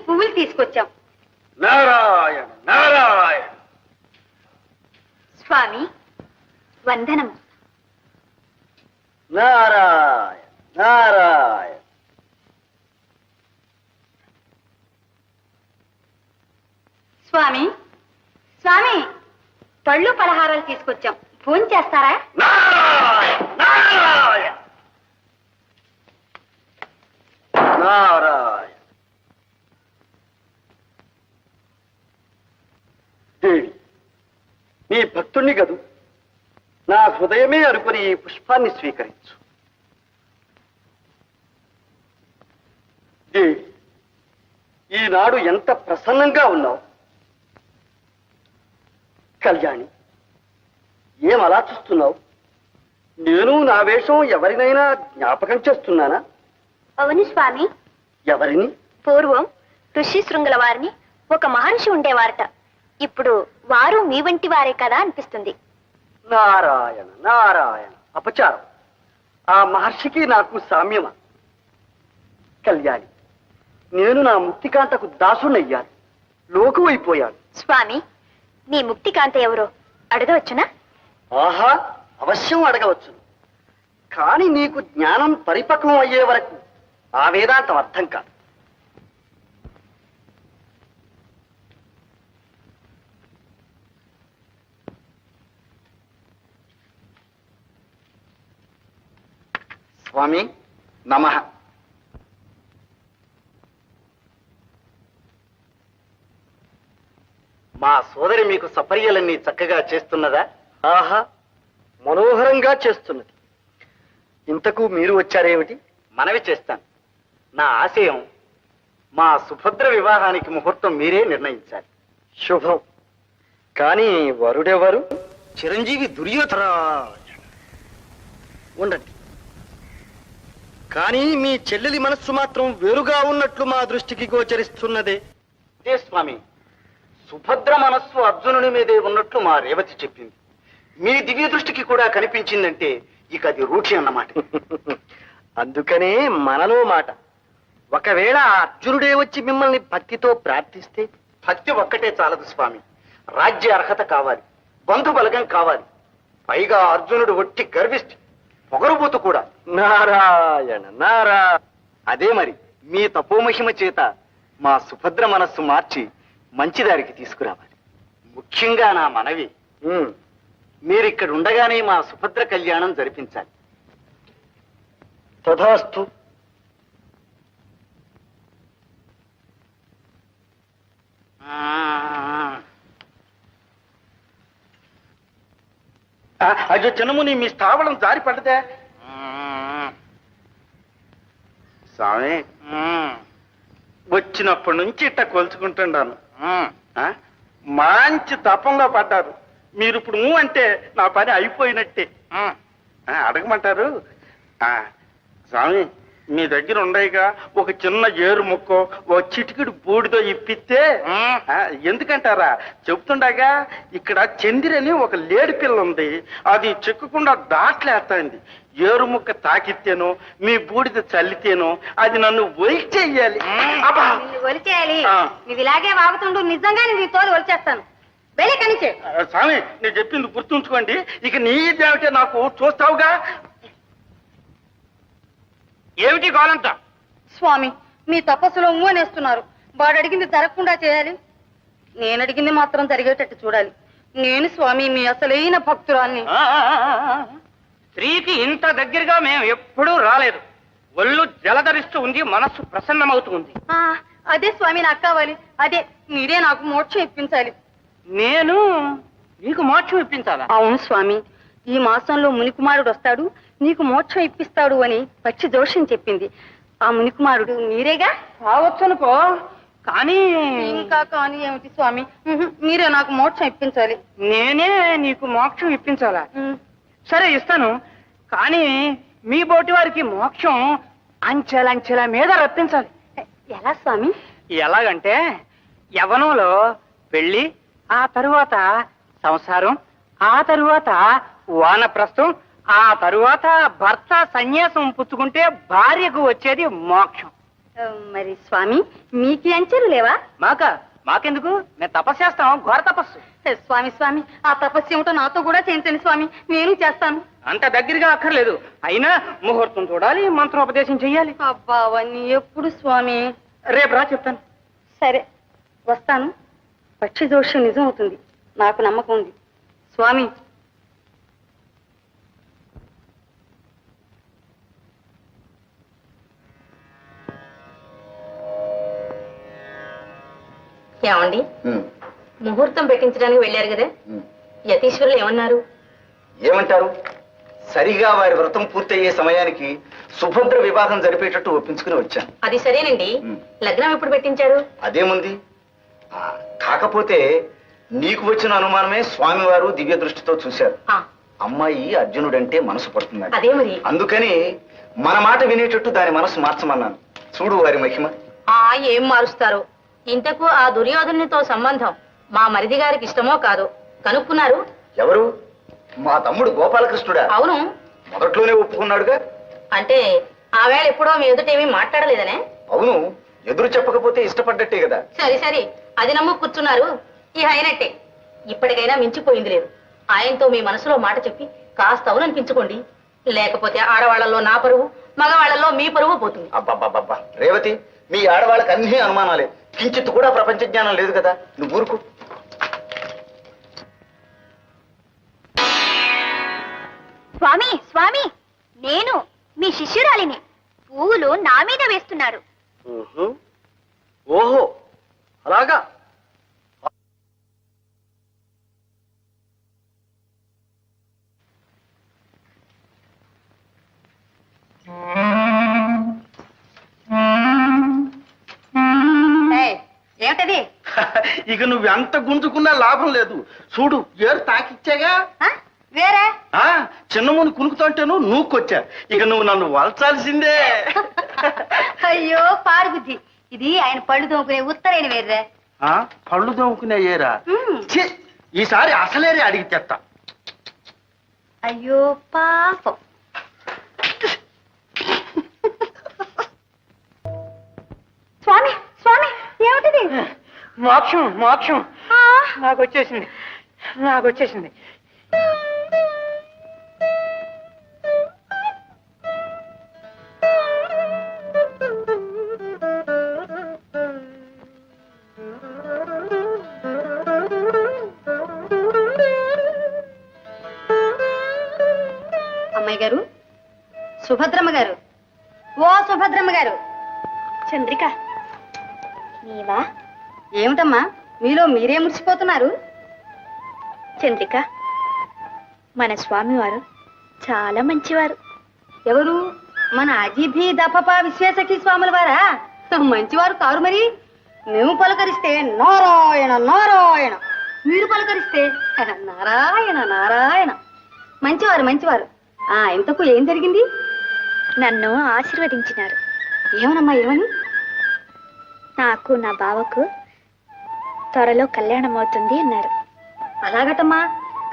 పువ్వులు తీసుకొచ్చాం. నారాయణ నారాయణ. స్వామి, వందనం. నారాయణ నారాయణ. స్వామి స్వామి పళ్ళు పలహారాలు తీసుకొచ్చాం, ఫోన్ చేస్తారా? నారాయణ నారాయణ నారాయణ. దేవి, నీ భక్తుణ్ణి గదు, నా హృదయమే అనుకుని ఈ పుష్పాన్ని స్వీకరించు. దేవి, ఈనాడు ఎంత ప్రసన్నంగా ఉన్నావు. కళ్యాణి, ఏం అలా చూస్తున్నావు? నేను నా వేషం ఎవరినైనా జ్ఞాపకం చేస్తున్నానా? అవును స్వామి. ఎవరిని? పూర్వం ఋషి శృంగుల వారిని ఒక మహర్షి ఉండేవారట. ఇప్పుడు వారు మీ వంటి వారే కదా అనిపిస్తుంది. నారాయణ నారాయణ. అపచారం. ఆ మహర్షికి నాకు సామ్యమా? కళ్యాణి, నేను నా ముక్తికాంతకు దాసునయ్యాను, లోకువైపోయాను. స్వామి, నీ ముక్తికాంత ఎవరో అడగవచ్చునా? ఆహా, అవశ్యం అడగవచ్చు. కానీ నీకు జ్ఞానం పరిపక్వం అయ్యే వరకు ఆ వేదాంతం అర్థం కాదు. స్వామి నమః. మా సోదరి మీకు సపర్యలన్నీ చక్కగా చేస్తున్నదా? ఆహా, మనోహరంగా చేస్తున్నది. ఇంతకు మీరు వచ్చారేమిటి? మనవి చేస్తాను. నా ఆశయం మా సుభద్ర వివాహానికి ముహూర్తం మీరే నిర్ణయించాలి. శుభం. కానీ వరుడెవరు? చిరంజీవి దుర్యోధన. ఉండండి. కానీ మీ చెల్లెలి మనస్సు మాత్రం వేరుగా ఉన్నట్లు మా దృష్టికి గోచరిస్తున్నదే. అదే స్వామి, సుభద్ర మనస్సు అర్జునుని మీదే ఉన్నట్లు మా రేవతి చెప్పింది. మీ దివ్య దృష్టికి కూడా కనిపించిందంటే ఇక అది రూఢి అన్నమాట. అందుకనే మనలో మాట. ఒకవేళ అర్జునుడే వచ్చి మిమ్మల్ని భక్తితో ప్రార్థిస్తే? భక్తి ఒక్కటే చాలదు స్వామి, రాజ్య అర్హత కావాలి, బంధు బలగం కావాలి. పైగా అర్జునుడు ఒట్టి గర్విష్టి, పొగరుబోతు కూడా. నారాయణ నారాయణ. అదే మరి, మీ తపోమహిమ చేత మా సుభద్ర మనస్సు మార్చి మంచిదారికి తీసుకురావాలి. ముఖ్యంగా నా మనవి, మీరిక్కడ ఉండగానే మా సుభద్ర కళ్యాణం జరిపించాలి. తథాస్తు. అయ్యో చిన్నముని, మీ స్థావరం జారి పడ్డదే. స్వామి, వచ్చినప్పటి నుంచి ఇట్ట కొలుచుకుంటున్నాను. మంచి తపంలో పడ్డారు మీరు. ఇప్పుడు అంటే నా పని అయిపోయినట్టే. అడగమంటారు? స్వామి, మీ దగ్గర ఉండయిగా ఒక చిన్న ఏరు ముక్కో ఓ చిటికిడి బూడితో ఇప్పిస్తే. ఎందుకంటారా, చెప్తుండగా ఇక్కడ చందిరని ఒక లేడి పిల్ల ఉంది, అది చెక్కకుండా దాట్లేస్తాంది. ఏరు ముక్క తాకితేనో మీ బూడిద చల్లితేనో అది నన్ను ఒలిచేయాలి. ఒలిచేయాలి? నువ్వు ఇలాగే వాగుతుండు, నిజంగానే నీ తోలు ఒలిచేస్తాను. వెళ్ళి కనిచే. స్వామి, నేను చెప్పింది గుర్తుంచుకోండి. ఇక నీ దేవటే నాకు చూస్తావుగా. ఏమిటి గోలంతా? స్వామి, మీ తపస్సులో అనేస్తున్నారు. వాడు అడిగింది జరగకుండా చేయాలి, నేను అడిగింది మాత్రం జరిగేటట్టు చూడాలి. నేను స్వామి మీ అసలైన భక్తురాల్ని. స్త్రీకి ఇంత దగ్గరగా మేము ఎప్పుడూ రాలేదు. ఒళ్ళు జలధరిస్తూ ఉంది, మనస్సు ప్రసన్నమవుతుంది. అదే స్వామి నాకు కావాలి. అదే మీరే నాకు మోక్షం ఇప్పించాలి. నేను నీకు మోక్షం ఇప్పించాలా? అవును స్వామి, ఈ మాసంలో మునికుమారుడు వస్తాడు, నీకు మోక్షం ఇప్పిస్తాడు అని పచ్చి జోషం చెప్పింది. ఆ మునికుమారుడు మీరేగా? రావచ్చనుకో, కానీ ఇంకా కానీ ఏమిటి స్వామి, మీరే నాకు మోక్షం ఇప్పించాలి. నేనే నీకు మోక్షం ఇప్పించాలా? సరే, ఇస్తాను. కానీ మీ బోటి వారికి మోక్షం అంచెలంచెల మీద రప్పించాలి. ఎలా స్వామి? ఎలాగంటే, యవ్వనంలో పెళ్లి, ఆ తరువాత సంసారం, ఆ తరువాత వానప్రస్థం, ఆ తరువాత భర్త సన్యాసం పుచ్చుకుంటే భార్యకు వచ్చేది మోక్షం. మరి స్వామి, మీకు అంచెలు లేవా? మాకెందుకు మేము తపస్సు చేస్తాం, ఘోర తపస్సు. స్వామి స్వామి ఆ తపస్సు ఏమిటో నాతో కూడా చేయించండి స్వామి, నేను చేస్తాను. అంత దగ్గరగా అక్కర్లేదు, అయినా ముహూర్తం చూడాలి, మంత్రోపదేశం చెయ్యాలి. అబ్బా అవన్నీ ఎప్పుడు స్వామి? రేపు రా చెప్తాను. సరే వస్తాను. పక్షి దోషం నిజం అవుతుంది, నాకు నమ్మకం ఉంది స్వామి. ఏమండి, ముహూర్తం పెట్టించడానికి వెళ్ళారు కదా, యతీశ్వరులు ఏమన్నారు? ఏమంటారు? సరిగా వారి వ్రతం పూర్తయ్యే సమయానికి సుభద్ర వివాహం జరిపేటట్టు ఒప్పించుకుని వచ్చాను. అది సరేనండి, లగ్నం ఎప్పుడు పెట్టించారు? అదేముంది, కాకపోతే నీకు వచ్చిన అనుమానమే స్వామివారు దివ్య దృష్టితో చూశారు. అమ్మాయి అర్జునుడంటే మనసు పడుతున్నాడు. అదే మరి. అందుకని మన మాట వినేటట్టు దాని మనసు మార్చమన్నాను. చూడు వారి మహిమ. ఏం మారుస్తారు? ఇంతకు ఆ దుర్యోధనునితో సంబంధం మా మరిది గారికి ఇష్టమో కాదో కనుక్కున్నారు? ఎవరు? మా తమ్ముడు గోపాలకృష్ణుడా? అవును. మొదట్లోనే ఒప్పుకున్నాడుగా. అంటే ఆ వేళ ఎప్పుడో మీ ఎదుటేమీ మాట్లాడలేదనే? అవును, ఎదురు చెప్పకపోతే ఇష్టపడ్డట్టే కదా. సరే సరే, అది నమ్ము కూర్చున్నారు. ఈ అయినట్టే, ఇప్పటికైనా మించిపోయింది లేదు. ఆయనతో మీ మనసులో మాట చెప్పి కాస్త అవుననిపించుకోండి, లేకపోతే ఆడవాళ్లలో నా పరువు, మగవాళ్లలో మీ పరువు పోతుంది. అబ్బబ్బబ్బబ్బా రేవతి, మీ ఆడవాళ్ళకి అన్ని అనుమానాలే, కించిత్ కూడా ప్రపంచ జ్ఞానం లేదు కదా. నువ్వు ఊరుకు. స్వామి స్వామి, నేను మీ శిష్యురాలిని. పువ్వులు నా మీద వేస్తున్నారు. ఓహో అలాగా. ఏమిటది? ఇక నువ్వు ఎంత గుంజుకున్నా లాభం లేదు. చూడు, ఏరు తాకిచ్చాగా. వేరే చిన్న ముందు కునుకుతుంటేను నూక్కొచ్చా. ఇక నువ్వు నన్ను వలచాల్సిందే. అయ్యో పాడుబుద్ధి, ఇది ఆయన పళ్ళు తోముకునే ఉత్తరైన వేర్రే. పళ్ళు తోముకునే ఏరా? ఈసారి అసలేరే అడిగి తెస్తా. అయ్యో పాపం. స్వామి స్వామి, ఏమిటిది? మోక్షం మోక్షం నాకు వచ్చేసింది, నాకు వచ్చేసింది. అమ్మాయి గారు, సుభద్రమ్మ గారు, ఓ సుభద్రమ్మ గారు. చంద్రిక, నీవా? ఏమిటమ్మా మీలో మీరే మురిసిపోతున్నారు? చంద్రిక, మన స్వామివారు చాలా మంచివారు. ఎవరు? మన అజిభి దపప విశ్వేశకి స్వాముల వారా? మంచివారు కారు మరి. మేము పలకరిస్తే నారాయణ నారాయణ, మీరు పలకరిస్తే నారాయణ నారాయణ. మంచివారు మంచివారు. ఇంతకు ఏం జరిగింది? నన్ను ఆశీర్వదించినారు. ఏమనమ్మా, ఏమని? నాకు నా బావకు త్వరలో కళ్యాణం అవుతుంది అన్నారు. అలాగటమ్మా.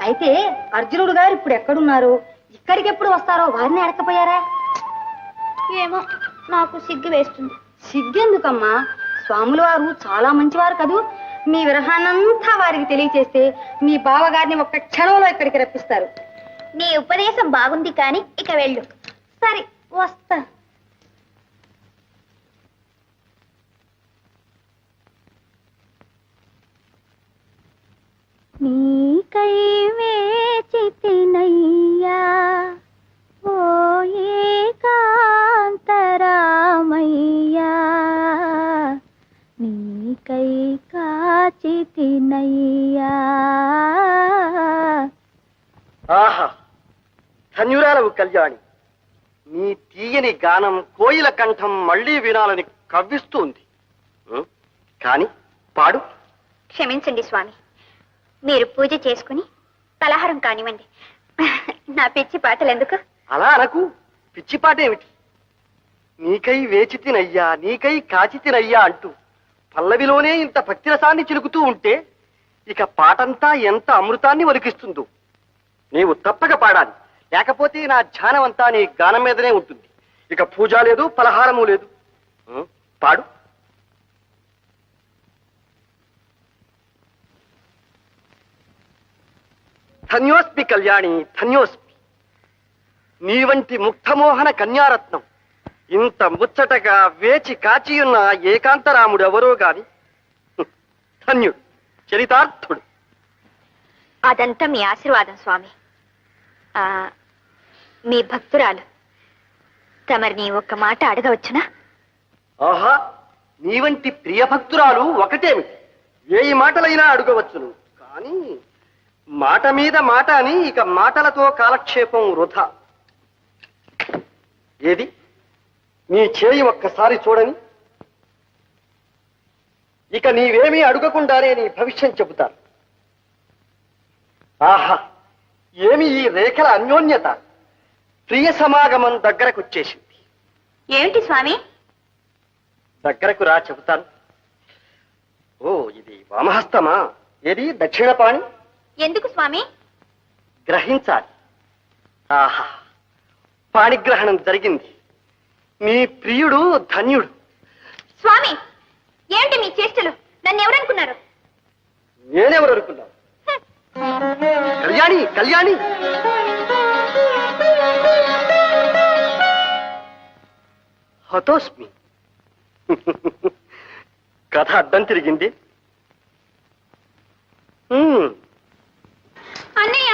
అయితే అర్జునుడు గారు ఇప్పుడు ఎక్కడున్నారు, ఇక్కడికి ఎప్పుడు వస్తారో వారిని అడగపోయారా? ఏమో, నాకు సిగ్గు వేస్తుంది. సిగ్గెందుకమ్మా, స్వాముల వారు చాలా మంచివారు కదూ. మీ విరహాన్నంతా వారికి తెలియచేస్తే మీ బావగారిని ఒక్క క్షణంలో ఇక్కడికి రప్పిస్తారు. నీ ఉపదేశం బాగుంది, కానీ ఇక వెళ్ళు. సరే వస్తా. నీకై వేచితినయ్యా ఓ ఏకాంతరామయ్యా, నీకై కాచితినయ్యా. ఆహా, ధన్యురాలవు కళ్యాణి. నీ తీయని గానం కోయిల కంఠం మళ్ళీ వినాలని కవ్విస్తుంది. కాని పాడు. క్షమించండి స్వామి, మీరు పూజ చేసుకుని పలహారం కానివ్వండి. నా పిచ్చి పాటలు ఎందుకు? అలా అనకు. పిచ్చి పాట ఏమిటి? నీకై వేచితినయ్యా, నీకై కాచితినయ్యా అంటూ పల్లవిలోనే ఇంత భక్తిరసాన్ని చిలుకుతూ ఉంటే ఇక పాటంతా ఎంత అమృతాన్ని ఒలికిస్తుందో. నీవు తప్పక పాడాలి, లేకపోతే నా ధ్యానం అంతా నీ గానం మీదనే ఉంటుంది. ఇక పూజ లేదు, పలహారము లేదు. పాడు. ధన్యోస్మి కళ్యాణి, ధన్యోస్మి. నీ వంటి ముగ్ధమోహన కన్యారత్నం ఇంత ముచ్చటగా వేచి కాచియున్న ఏకాంతరాముడు ఎవరో గాని ధన్యుడు, చరితార్థుడు. అదంతా మీ ఆశీర్వాదం స్వామి. మీ భక్తురాలు తమరిని ఒక్క మాట అడగవచ్చునా? ఆహా, నీ వంటి ప్రియ భక్తురాలు ఒకటేమిటి, 1000 మాటలైనా అడగవచ్చును. కానీ మాట మీద మాట అని ఇక మాటలతో కాలక్షేపం వృధా. ఏది నీ చేయి ఒక్కసారి చూడని, ఇక నీవేమీ అడగకుండానే నీ భవిష్యం చెబుతారు. ఆహా, ఏమి ఈ రేఖల అన్యోన్యత! ప్రియ సమాగమం దగ్గరకొచ్చేసింది. ఏమిటి స్వామి? దగ్గరకు రా, చెబుతాను. ఓ, ఇది వామహస్తమా? ఏది దక్షిణపాణి? ఎందుకు స్వామి? గ్రహించాలి. ఆహా, పాణిగ్రహణం జరిగింది. నీ ప్రియుడు ధన్యుడు. స్వామి, ఏమిటి మీ చేష్టలు? నన్ను ఎవరనుకున్నారు? నేనెవరు అనుకున్నావు? కళ్యాణి, కళ్యాణి! హతోస్మి. కథ అడ్డం తిరిగింది. అన్నయ్య,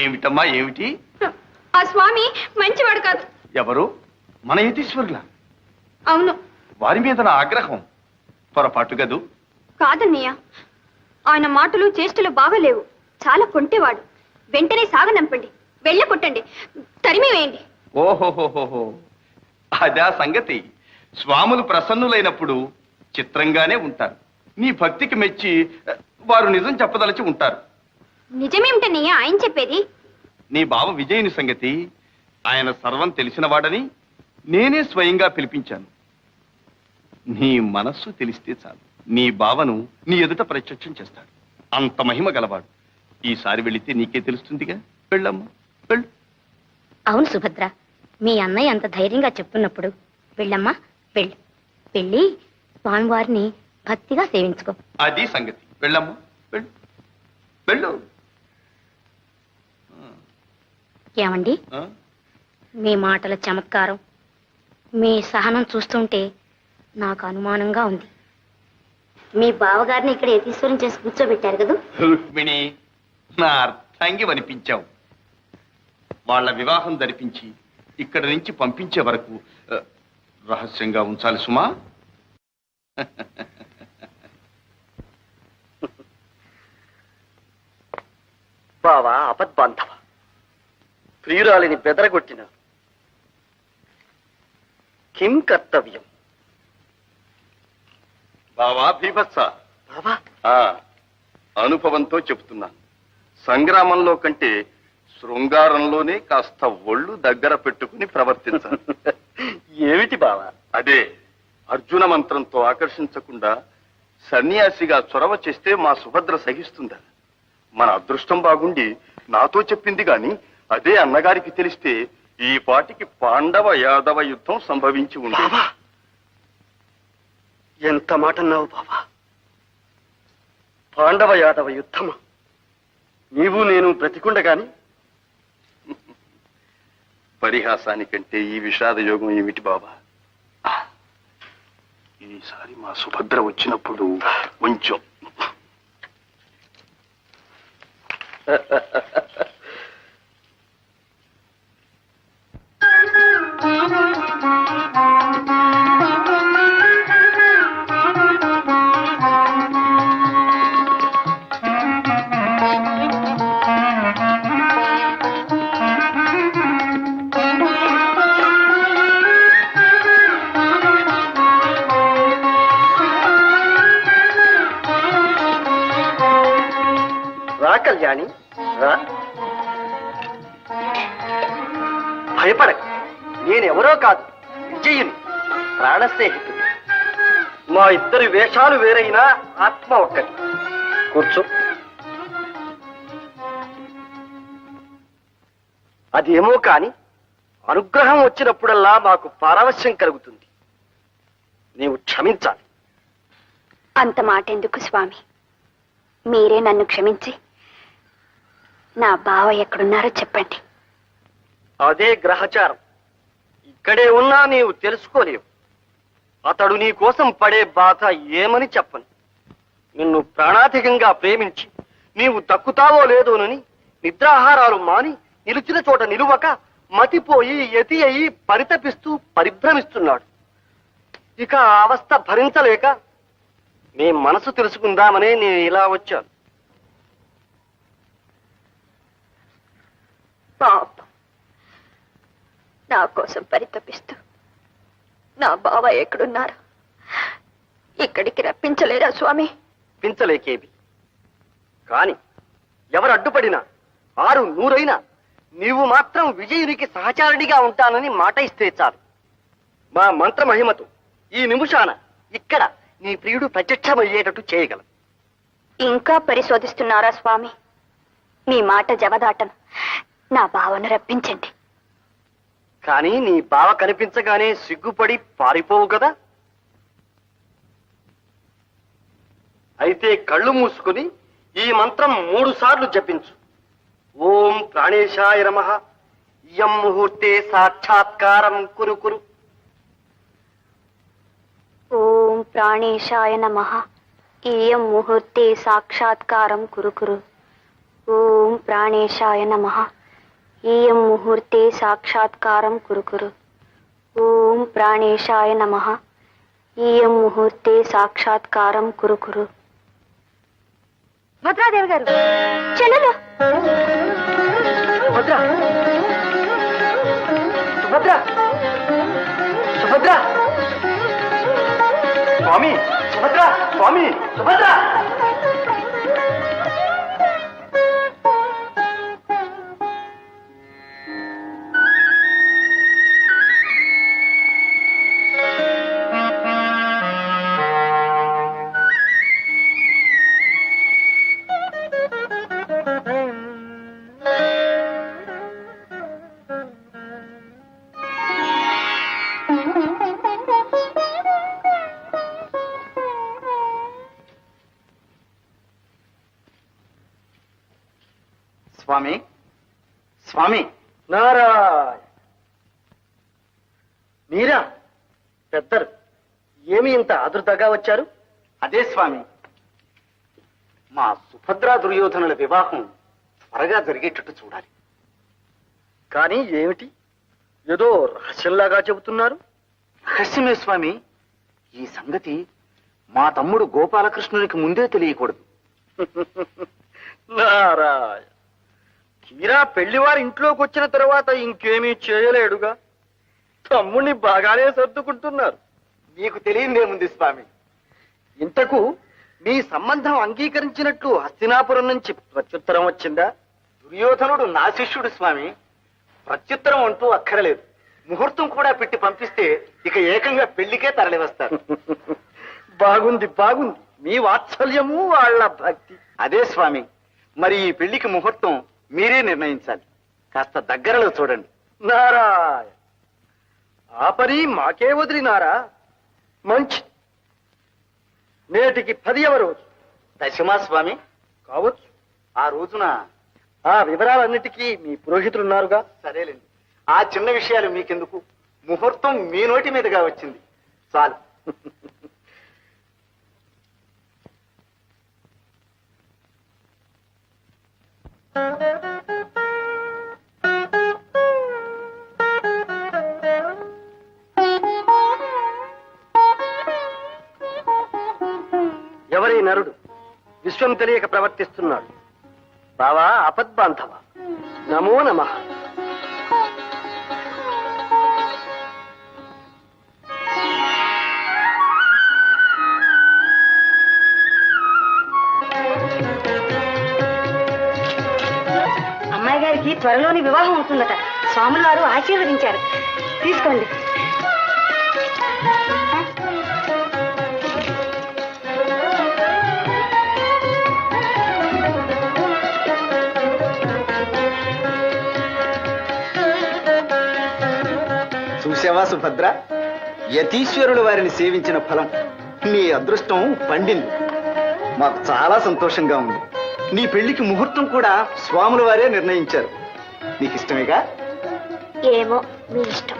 ఏమిటమ్మా, ఏమిటి? ఆ స్వామి మంచివాడు కాదు. ఎవరు? మన యతీశ్వరుల? అవును. వారి మీద నా ఆగ్రహం పొరపాటు గదు. కాదన్నయ్య, ఆయన మాటలు చేష్టలు బాగలేవు. చాలా కొంటేవాడు. వెంటనే సాగనంపండి, వెళ్ళ కొట్టండి, తరిమి వేయండి. ఓహోహోహోహో, అదా సంగతి. స్వాములు ప్రసన్నులైనప్పుడు చిత్రంగానే ఉంటారు. నీ భక్తికి మెచ్చి వారు నిజం చెప్పదలచి ఉంటారు. నిజమేమిటన్నయ్య ఆయన చెప్పేది? నీ బావ విజయుని సంగతి ఆయన సర్వం తెలిసిన వాడని నేనే స్వయంగా పిలిపించాను. నీ మనస్సు తెలిస్తే చాలు, నీ బావను నీ ఎదుట ప్రత్యక్షం చేస్తాడు. అంత మహిమ గలవాడు. ఈసారి వెళితే నీకే తెలుస్తుందిగా. వెళ్ళమ్మా, వెళ్ళు. అవును సుభద్ర, మీ అన్నయ్య అంత ధైర్యంగా చెప్తున్నప్పుడు వెళ్ళమ్మా, వెళ్ళు. వెళ్ళి స్వామివారిని భక్తిగా సేవించుకో. అది సంగతి. వెళ్ళమ్మా, వెళ్ళు, వెళ్ళు. ఏమండి, మీ మాటల చమత్కారం, మీ సహనం చూస్తుంటే నాకు అనుమానంగా ఉంది. మీ బావగారిని ఇక్కడ యతీశ్వరం చేసి కూర్చోబెట్టారు కదా? రుక్మిణి, నా అర్థాంగి వనిపించావు. వాళ్ళ వివాహం జరిపించి ఇక్కడి నుంచి పంపించే వరకు రహస్యంగా ఉంచాలి సుమా. బావా అపద్బాంధవ, ప్రియురాలిని బెదరగొట్టిన కిం కర్తవ్యం? బావా భీభత్స, బావా అనుభవంతో చెప్తున్నాను. సంగ్రామంలో కంటే శృంగారంలోనే కాస్త ఒళ్ళు దగ్గర పెట్టుకుని ప్రవర్తించాలి. ఏమిటి బావా? అదే, అర్జున మంత్రంతో ఆకర్షించకుండా సన్యాసిగా చొరవ చేస్తే మా సుభద్ర సహిస్తుందా? మన అదృష్టం బాగుండి నాతో చెప్పింది గాని అదే అన్నగారికి తెలిస్తే ఈ పాటికి పాండవ యాదవ యుద్ధం సంభవించి ఉంది. ఎంత మాట అన్నావు బావా! పాండవ యాదవ యుద్ధమా? నీవు నేను బ్రతికుండగాని? పరిహాసానికంటే ఈ విషాద యోగం ఏమిటి బాబా? ఈసారి మా సుభద్ర వచ్చినప్పుడు కొంచెం రా కళ్యాణి, రా. భయపడక, నేనెవరో కాదు, విజయుని ప్రాణ స్నేహితుడు. మా ఇద్దరి వేషాలు వేరైనా ఆత్మ ఒక్కటి. కూర్చో. అదేమో కాని అనుగ్రహం వచ్చినప్పుడల్లా మాకు పారవశ్యం కలుగుతుంది. నీవు క్షమించాలి. అంత మాట ఎందుకు స్వామి? మీరే నన్ను క్షమించి నా బావ ఎక్కడున్నారో చెప్పండి. అదే గ్రహచారం. ఇక్కడే ఉన్నా నీవు తెలుసుకోలేవు. అతడు నీ కోసం పడే బాధ ఏమని చెప్పను. నిన్ను ప్రాణాధికంగా ప్రేమించి నీవు దక్కుతావో లేదోనని నిద్రాహారాలు మాని నిలిచిన చోట నిలువక మతిపోయి యతి అయి పరితపిస్తూ పరిభ్రమిస్తున్నాడు. ఇక ఆ అవస్థ భరించలేక నీ మనసు తెలుసుకుందామనే నేను ఇలా వచ్చాను. పాపం, నా కోసం పరితపిస్తూ నా బావ ఎక్కడున్నారు? ఇక్కడికి రప్పించలేరా స్వామి? పించలేకేవి. కాని ఎవరు అడ్డుపడినా 600 నీవు మాత్రం విజయునికి సహచారుడిగా ఉంటానని మాట ఇస్తే చాలు. మా మంత్ర మహిమతో ఈ నిమిషాన ఇక్కడ నీ ప్రియుడు ప్రత్యక్షమయ్యేటట్టు చేయగలం. ఇంకా పరిశోధిస్తున్నారా స్వామి? మీ మాట జవదాటను. నా బావను రప్పించండి. కానీ నీ బావ కనిపించగానే సిగ్గుపడి పారిపోవు కదా? అయితే కళ్ళు మూసుకుని ఈ మంత్రం 3 సార్లు జపించు. ఓం ప్రాణేశాయ నమః, ఇయం ముహూర్తే సాక్షాత్కారం కురు కురు. ఓం ప్రాణేశాయ నమః, ఇయం ముహూర్తే సాక్షాత్కారం కురుకురు. ఓం ప్రాణేశాయ నమః, ఇయం ముహూర్తే సాక్షాత్కారం కురుకురు. ఓం ప్రాణేశాయ నమః, ఇయం ముహూర్తే సాక్షాత్కారం కురుకురు. భద్రాదేవి గారు, చెల్లెలు. సుభద్ర, సుభద్ర, సుభద్ర, స్వామి, సుభద్ర, స్వామి, సుభద్ర. స్వామి, స్వామి. నారాయణ, మీరా? పెద్దలు ఏమి ఇంత ఆదుర్దాగా వచ్చారు? అదే స్వామి, మా సుభద్రా దుర్యోధనుల వివాహం త్వరగా జరిగేటట్టు చూడాలి. కానీ ఏమిటి, ఏదో రహస్యంలాగా చెబుతున్నారు? రహస్యమే స్వామి. ఈ సంగతి మా తమ్ముడు గోపాలకృష్ణునికి ముందే తెలియకూడదు. నారాయణ, తీరా పెళ్లివారి ఇంట్లోకి వచ్చిన తర్వాత ఇంకేమీ చేయలేడుగా. తమ్ముణ్ణి బాగానే సర్దుకుంటున్నారు. మీకు తెలియదేముంది స్వామి. ఇంతకు మీ సంబంధం అంగీకరించినట్లు హస్తినాపురం నుంచి ప్రత్యుత్తరం వచ్చిందా? దుర్యోధనుడు నా శిష్యుడు స్వామి. ప్రత్యుత్తరం అంటూ అక్కరలేదు. ముహూర్తం కూడా పెట్టి పంపిస్తే ఇక ఏకంగా పెళ్లికే తరలి వస్తారు. బాగుంది, బాగుంది. మీ వాత్సల్యము వాళ్ళ భక్తి. అదే స్వామి, మరి ఈ పెళ్లికి ముహూర్తం మీరే నిర్ణయించాలి. కాస్త దగ్గరలో చూడండి. నారాయణ, ఆ పని మాకే వదిలినారా? మంచి. నేటికి 10వ రోజు. దశమా స్వామి? కావచ్చు. ఆ రోజున ఆ వివరాలన్నిటికీ మీ పురోహితులున్నారుగా. సరేలేండి, ఆ చిన్న విషయాలు మీకెందుకు. ముహూర్తం మీ నోటి మీదుగా వచ్చింది చాలు. ఎవరి నరుడు విశ్వం తెలియక ప్రవర్తిస్తున్నాడు? బావా అపద్బాంధవ, నమో నమః. అమ్మాయి గారికి త్వరలోని వివాహం అవుతుందట. స్వాములు వారు ఆశీర్వదించారు. తీసుకోండి. చూసావా సుభద్ర, యతీశ్వరుడు వారిని సేవించిన ఫలం. నీ అదృష్టం పండింది. మాకు చాలా సంతోషంగా ఉంది. నీ పెళ్లికి ముహూర్తం కూడా స్వాముల వారే నిర్ణయించారు. నీకు ఇష్టమేగా? ఏమో మీ ఇష్టం.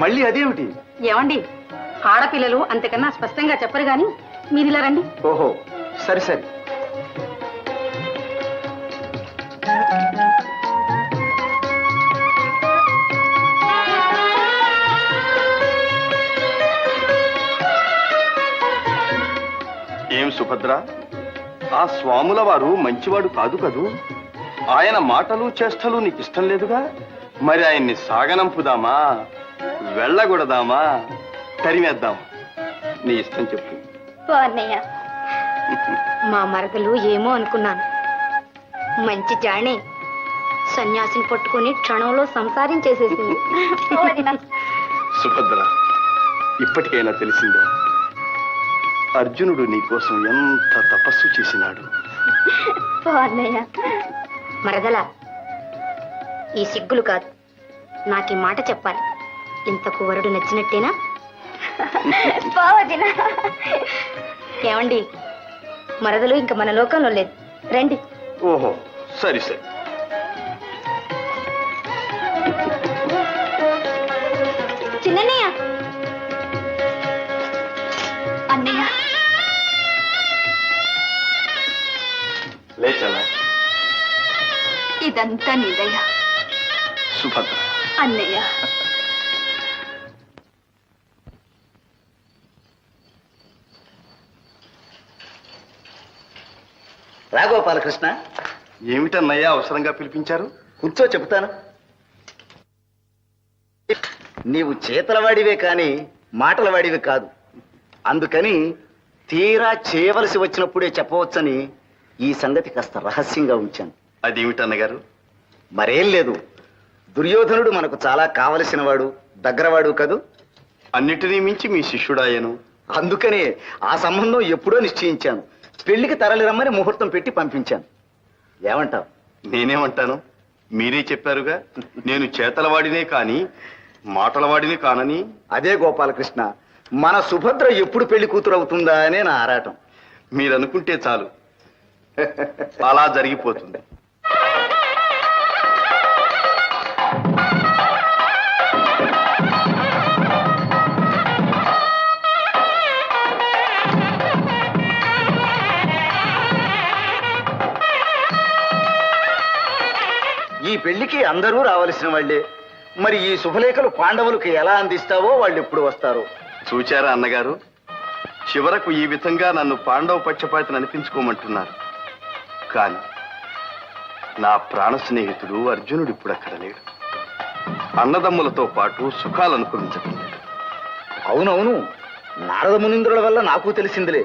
మళ్ళీ అదేమిటి? ఏమండి, ఆడపిల్లలు అంతకన్నా స్పష్టంగా చెప్పరు గాని మీరు ఇలా రండి. ఓహో, సరే సరే. ఏం సుభద్ర, ఆ స్వాముల వారు మంచివాడు కాదు కదూ? ఆయన మాటలు చేష్టలు నీకు ఇష్టం లేదుగా? మరి ఆయన్ని సాగనంపుదామా, వెళ్ళగొడదామా, తరిమేద్దాం? నీ ఇష్టం చెప్పు. అన్నయ్య, మా మరదలు ఏమో అనుకున్నాను. మంచి జాణే సన్యాసిని పట్టుకుని క్షణంలో సంసారించేసేసింది. సుభద్ర, ఇప్పటికైనా తెలిసిందా అర్జునుడు నీకోసం ఎంత తపస్సు చేసినాడు? అన్నయ్య, మరదల, ఈ సిగ్గులు కాదు, నాకు ఈ మాట చెప్పాలి. ఇంతకు వరుడు నచ్చినట్టేనా? ఏమండి, మరదలు ఇంక మన లోకంలో లేదు. రండి. ఓహో, సరి సరి. చిన్నయ్య, అన్నయ్య, లేచలా. ఇదంతా నీదయ్యా. సుభద్ర, అన్నయ్య, రాగోపాలకృష్ణ, ఏమిటన్నయ్యా అవసరంగా పిలిపించారు? కూర్చో, చెబుతాను. నీవు చేతలవాడివే కాని మాటలవాడివి కాదు. అందుకని తీరా చేయవలసి వచ్చినప్పుడే చెప్పవచ్చని ఈ సంగతి కాస్త రహస్యంగా ఉంచాను. అదేమిటన్నగారు? మరేం లేదు, దుర్యోధనుడు మనకు చాలా కావలసిన వాడు, దగ్గరవాడు కదూ. అన్నిటినీ మించి మీ శిష్యుడాయను. అందుకనే ఆ సంబంధం ఎప్పుడో నిశ్చయించాను. పెళ్లికి తరలి రమ్మని ముహూర్తం పెట్టి పంపించాను. ఏమంటావు? నేనేమంటాను? మీరే చెప్పారుగా, నేను చేతలవాడినే కాని మాటలవాడిని కానని. అదే గోపాలకృష్ణ, మన సుభద్ర ఎప్పుడు పెళ్లి కూతురు అవుతుందా అనే నా ఆరాటం. మీరనుకుంటే చాలు, అలా జరిగిపోతుంది. ఈ పెళ్లికి అందరూ రావలసిన వాళ్లే. మరి ఈ శుభలేఖలు పాండవులకు ఎలా అందిస్తావో వాళ్ళు ఎప్పుడు వస్తారో. చూచారా అన్నగారు, చివరకు ఈ విధంగా నన్ను పాండవ పక్షపాతిని అనిపించుకోమంటున్నారు. కాని నా ప్రాణ స్నేహితుడు అర్జునుడు ఇప్పుడు అక్కడ లేడు. అన్నదమ్ములతో పాటు సుఖాలు అనుభవించటం లేదు. అవునవును, నారద మునీంద్రుల వల్ల నాకు తెలిసిందిలే.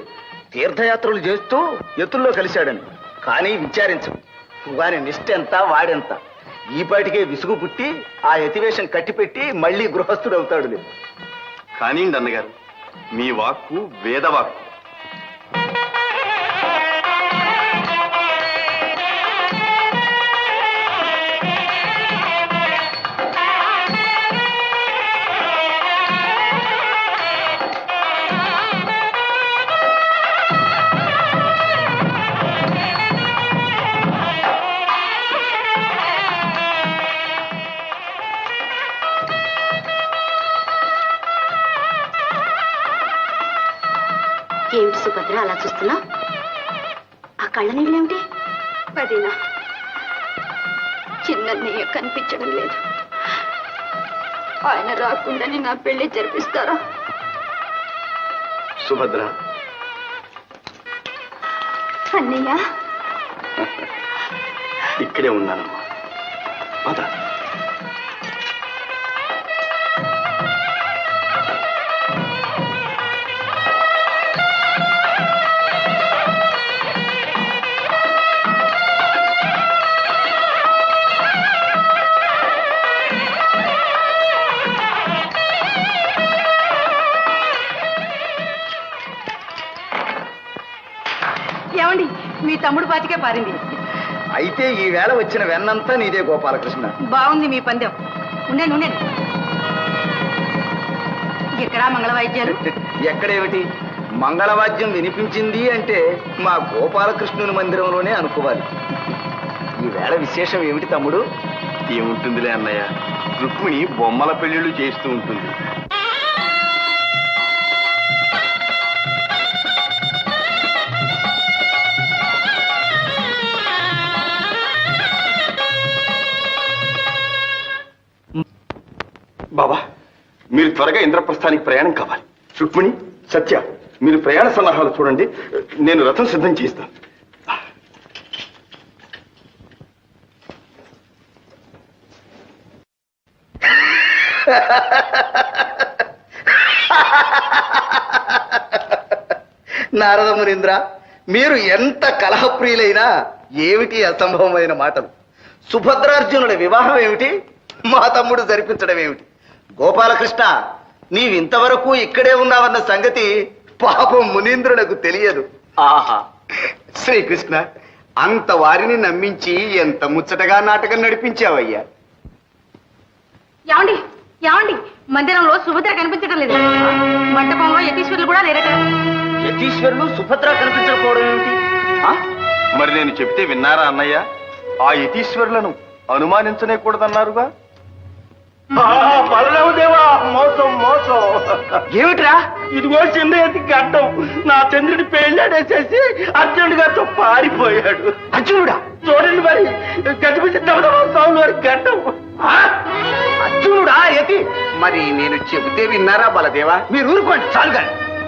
తీర్థయాత్రలు చేస్తూ ఎత్తుల్లో కలిశాడని. కానీ విచారించు, వారి నిష్ఠ ఎంత, వాడెంత. ఈపాటికే విసుగు పుట్టి ఆ యతివేషం కట్టిపెట్టి మళ్ళీ గృహస్థుడు అవుతాడులే. కానివ్వండి అన్నగారు, మీ వాక్కు వేదవాక్కు. ఏమిటి సుభద్ర అలా చూస్తున్నా? ఆ కళ్ళ నీళ్ళేమిటి? వదినా, చిన్నయ్య కనిపించడం లేదు. ఆయన రాకుండానే నా పెళ్లి జరిపిస్తారా? సుభద్ర, అన్నయ్య, ఇక్కడే ఉన్నానమ్మా. పద. ఏమండి, మీ తమ్ముడు బాతికే పారింది. అయితే ఈ వేళ వచ్చిన వెన్నంతా నీదే గోపాలకృష్ణ. బాగుంది మీ పందెం. ఉండండి ఉండండి. ఎక్కడా మంగళ వాయిద్యాలు? ఎక్కడేమిటి, మంగళవాద్యం వినిపించింది అంటే మా గోపాలకృష్ణుని మందిరంలోనే అనుకోవాలి. ఈవేళ విశేషం ఏమిటి తమ్ముడు? ఏముంటుందిలే అన్నయ్య, రుక్మిణి బొమ్మల పెళ్లిళ్ళు చేస్తూ ఉంటుంది. బాబా, మీరు త్వరగా ఇంద్రప్రస్థానికి ప్రయాణం కావాలి. రుక్మిణి, సత్య, మీరు ప్రయాణ సలహాలు చూడండి, నేను రథం సిద్ధం చేస్తాను. నారద మునీంద్ర, మీరు ఎంత కలహప్రియులైనా ఏమిటి అసంభవమైన మాటలు? సుభద్రార్జునుల వివాహం ఏమిటి, మా తమ్ముడు జరిపించడం ఏమిటి? గోపాలకృష్ణ, నీవింతవరకు ఇక్కడే ఉన్నావన్న సంగతి పాపం మునీంద్రులకు తెలియదు. ఆహా, శ్రీకృష్ణ, అంత వారిని నమ్మించి ఎంత ముచ్చటగా నాటకం నడిపించావయ్యా. ఏమండి ఏమండి, మందిరంలో సుభద్ర కనిపించడం లేదు. మంటపంలో యతీశ్వరులు కూడా లేరట. యతీశ్వరులు సుభద్ర కనిపించకపోవడం ఏమిటి? మరి నేను చెప్తే విన్నారా అన్నయ్య? ఆ యతీశ్వరులను అనుమానించనే కూడదన్నారుగా. బలరామదేవా, మోసం మోసం. ఏమిట్రా? ఇదిగో చిన్న ఎత్తి గడ్డం నా చంద్రుడి పెళ్ళాడేసేసి అర్జునుడి గారితో పారిపోయాడు. అర్జునుడా? చూడండి మరి, గదిపించి స్వామి వారి గడ్డం. అర్జునుడా యతి? మరి నేను చెబితే విన్నారా బలదేవా? మీరు ఊరుకోండి చాలుగా.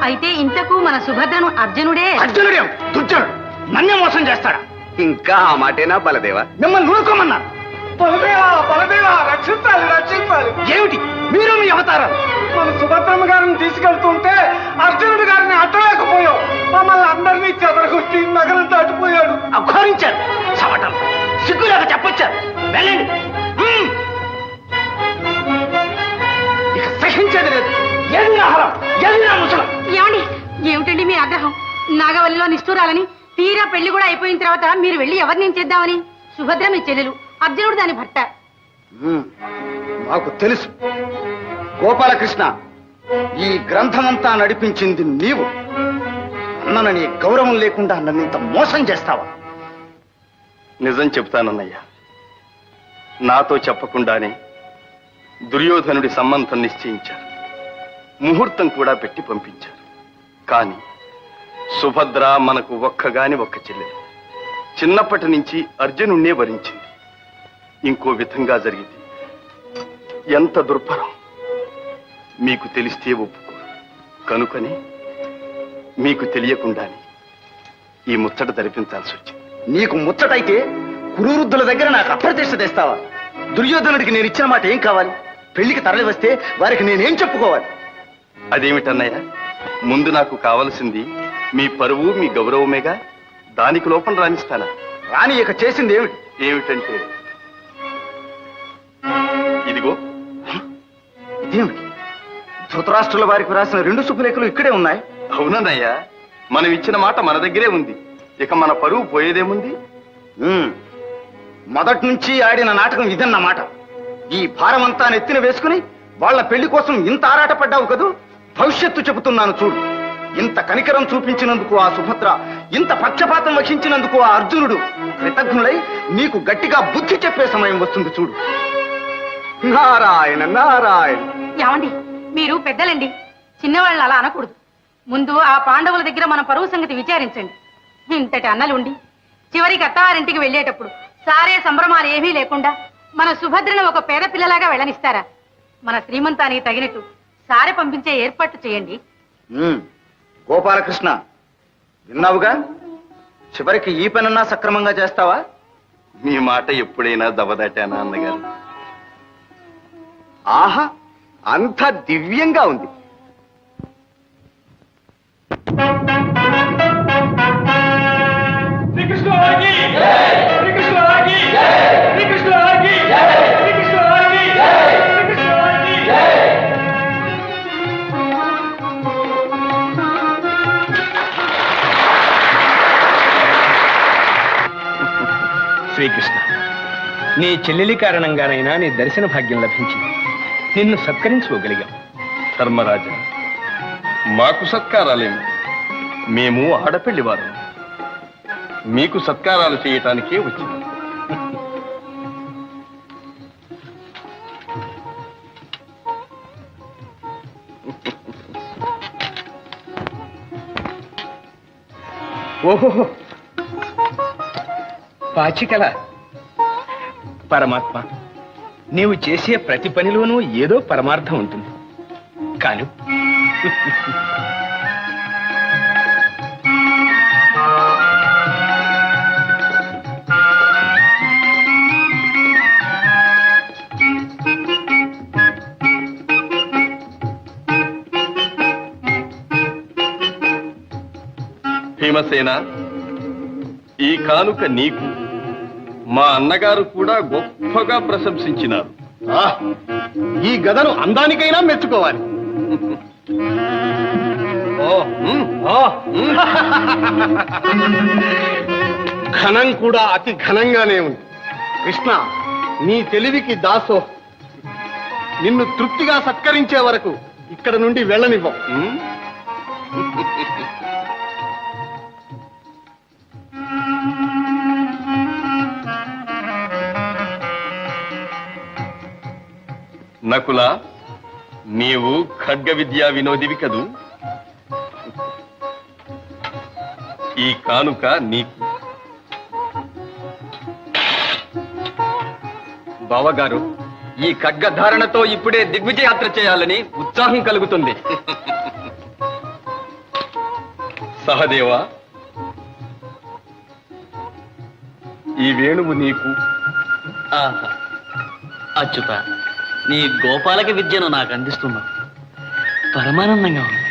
అయితే ఇంతకు మన సుభద్రను అర్జునుడే. అర్జునుడేం దుర్జనుడు, నన్నే మోసం చేస్తాడా? ఇంకా ఆ మాటేనా బలదేవా? మిమ్మల్ని ఊరుకోమన్నారు. బలదేవా బలదేవా, రక్షించాలి రక్షించాలి. ఏమిటి మీరు మీ అవతారాలు? మన సుభద్రమ్మ గారిని తీసుకెళ్తుంటే అర్జునుడి గారిని అడ్డలేకపోయాం. మమ్మల్ని అందరినీ చెదరగొట్టి నగరం దాటిపోయాడు. అఘోరించారు, చవటం సిగ్గులాగా చెప్పొచ్చారు. వెళ్ళండి. ఇక సహించేది లేదు. ఏది ఆహారం, ఏది ముసలం. ఏమండి, ఏమిటండి మీ ఆగ్రహం? నాగవల్లిలో నిష్ఠూరాలని, తీరా పెళ్లి కూడా అయిపోయిన తర్వాత మీరు వెళ్ళి ఎవరిని చేద్దామని? సుభద్ర మీ చెల్లెలు, అర్జునుడు దాని భర్త. నాకు తెలుసు. గోపాలకృష్ణ, ఈ గ్రంథమంతా నడిపించింది నీవు. అన్నని గౌరవం లేకుండా నన్నింత మోసం చేస్తావా? నిజం చెప్తానన్నయ్య, నాతో చెప్పకుండానే దుర్యోధనుడి సంబంధం నిశ్చయించారు. ముహూర్తం కూడా పెట్టి పంపించారు. కానీ సుభద్ర మనకు ఒక్కగాని ఒక్క చెల్లెలు. చిన్నప్పటి నుంచి అర్జునుణ్ణే వరించింది. ఇంకో విధంగా జరిగింది. ఎంత దుర్భరం! మీకు తెలిస్తే ఒప్పుకోరు. కనుకనే మీకు తెలియకుండానే ఈ ముచ్చట జరిపించాల్సి వచ్చింది. నీకు ముచ్చటైతే కురువృద్ధుల దగ్గర నాకు అప్రతిష్ట తెస్తావా? దుర్యోధనుడికి నేను ఇచ్చిన మాట ఏం కావాలి? పెళ్లికి తరలి వస్తే వారికి నేనేం చెప్పుకోవాలి? అదేమిటన్నయ్య, ముందు నాకు కావలసింది మీ పరువు, మీ గౌరవమేగా. దానికి లోపం రాణిస్తానా? రాణి ఇక చేసింది ఏమిటి? ఏమిటంటే ఇదిగో. ఇదేమిటి? ధృతరాష్ట్రుల వారికి రాసిన 2 శుభలేఖలు ఇక్కడే ఉన్నాయి. అవునన్నయ్య, మనం ఇచ్చిన మాట మన దగ్గరే ఉంది. ఇక మన పరువు పోయేదేముంది? మొదటి నుంచి ఆడిన నాటకం ఇదన్నమాట. ఈ భారమంతా నెత్తిన వేసుకుని వాళ్ళ పెళ్లి కోసం ఇంత ఆరాటపడ్డావు కదూ. భవిష్యత్తు చెబుతున్నాను చూడు. ఇంత కనికరం చూపించినందుకు ఆ సుభద్ర, ఇంత పక్షపాతం వహించినందుకు ఆ అర్జునుడు కృతజ్ఞుడై నీకు గట్టిగా బుద్ధి చెప్పే సమయం వస్తుంది చూడు. నారాయణ నారాయణ. ఏమండి, మీరు పెద్దలండి, చిన్నవాళ్ళని అలా అనకూడదు. ముందు ఆ పాండవుల దగ్గర మన పరువు సంగతి విచారించండి. ఇంతటి అన్నలుండి చివరికి అత్తవారింటికి వెళ్ళేటప్పుడు సారే సంభ్రమాలు ఏమీ లేకుండా మన సుభద్రను ఒక పేద పిల్లలాగా వెళ్ళనిస్తారా? మన శ్రీమంతానికి తగినట్టు సారె పంపించే ఏర్పాటు చేయండి. గోపాలకృష్ణ, విన్నావుగా? చివరికి ఈ పనన్నా సక్రమంగా చేస్తావా? మీ మాట ఎప్పుడైనా దవదాటానా అన్నగారు? ఆహా, అంత దివ్యంగా ఉంది. శ్రీకృష్ణ, నీ చెల్లెలి కారణంగానైనా నీ దర్శన భాగ్యం లభించింది. నిన్ను సత్కరించుకోగలిగాం. ధర్మరాజా, మాకు సత్కారాలేమి, మేము ఆడపెళ్లివారు మీకు సత్కారాలు చేయటానికే వచ్చినాం. ఓహో, పాచికల పరమాత్మ, నీవు చేసే ప్రతి పనిలోనూ ఏదో పరమార్థం ఉంటుంది. కాను భీమసేన, ఈ కానుక నీకు మా అన్నగారు కూడా గొప్పగా ప్రశంసించినారు. ఈ గదను అందానికైనా మెచ్చుకోవాలి. ఘనం కూడా అతి ఘనంగానే ఉంది. కృష్ణ, నీ తెలివికి దాసో. నిన్ను తృప్తిగా సత్కరించే వరకు ఇక్కడ నుండి వెళ్ళనివ్వం. నకుల, నీవు ఖడ్గ విద్యా వినోదివి కదూ. ఈ కానుక నీకు. బావగారు, ఈ ఖడ్గ ధారణతో ఇప్పుడే దిగ్విజయాత్ర చేయాలని ఉత్సాహం కలుగుతుంది. సహదేవా, ఈ వేణువు నీకు. అచ్యుత, నీ గోపాలక విద్యను నాకు అందిస్తున్నా. పరమానందంగా ఉంది.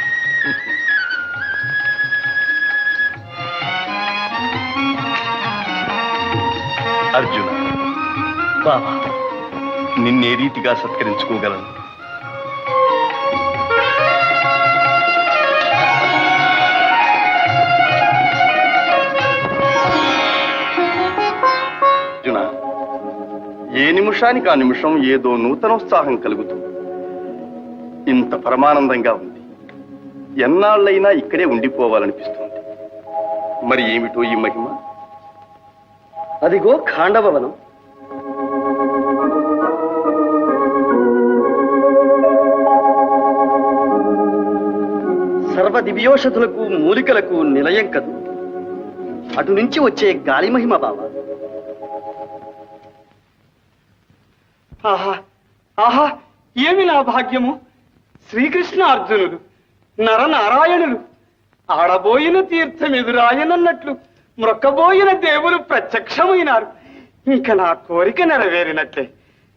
అర్జున, బాబా, నిన్నే రీతిగా సత్కరించుకోగలను? అర్జున, ఏ నిమిషానికి ఆ నిమిషం ఏదో నూతనోత్సాహం కలుగుతుంది. ఇంత పరమానందంగా ఉంది. ఎన్నాళ్ళైనా ఇక్కడే ఉండిపోవాలనిపిస్తుంది. మరి ఏమిటో ఈ మహిమ? అదిగో ఖాండవవనం. సర్వ దివ్యోషధులకు మూలికలకు నిలయం కదు. అటు నుంచి వచ్చే గాలి మహిమ బావ. ఆహా ఆహా, ఏమి నా భాగ్యము! శ్రీకృష్ణ అర్జునులు నరనారాయణులు ఆడబోయిన తీర్థం ఎదురాయనన్నట్లు మ్రొక్కబోయిన దేవులు ప్రత్యక్షమైనారు. ఇంకా నా కోరిక నెరవేరినట్లే.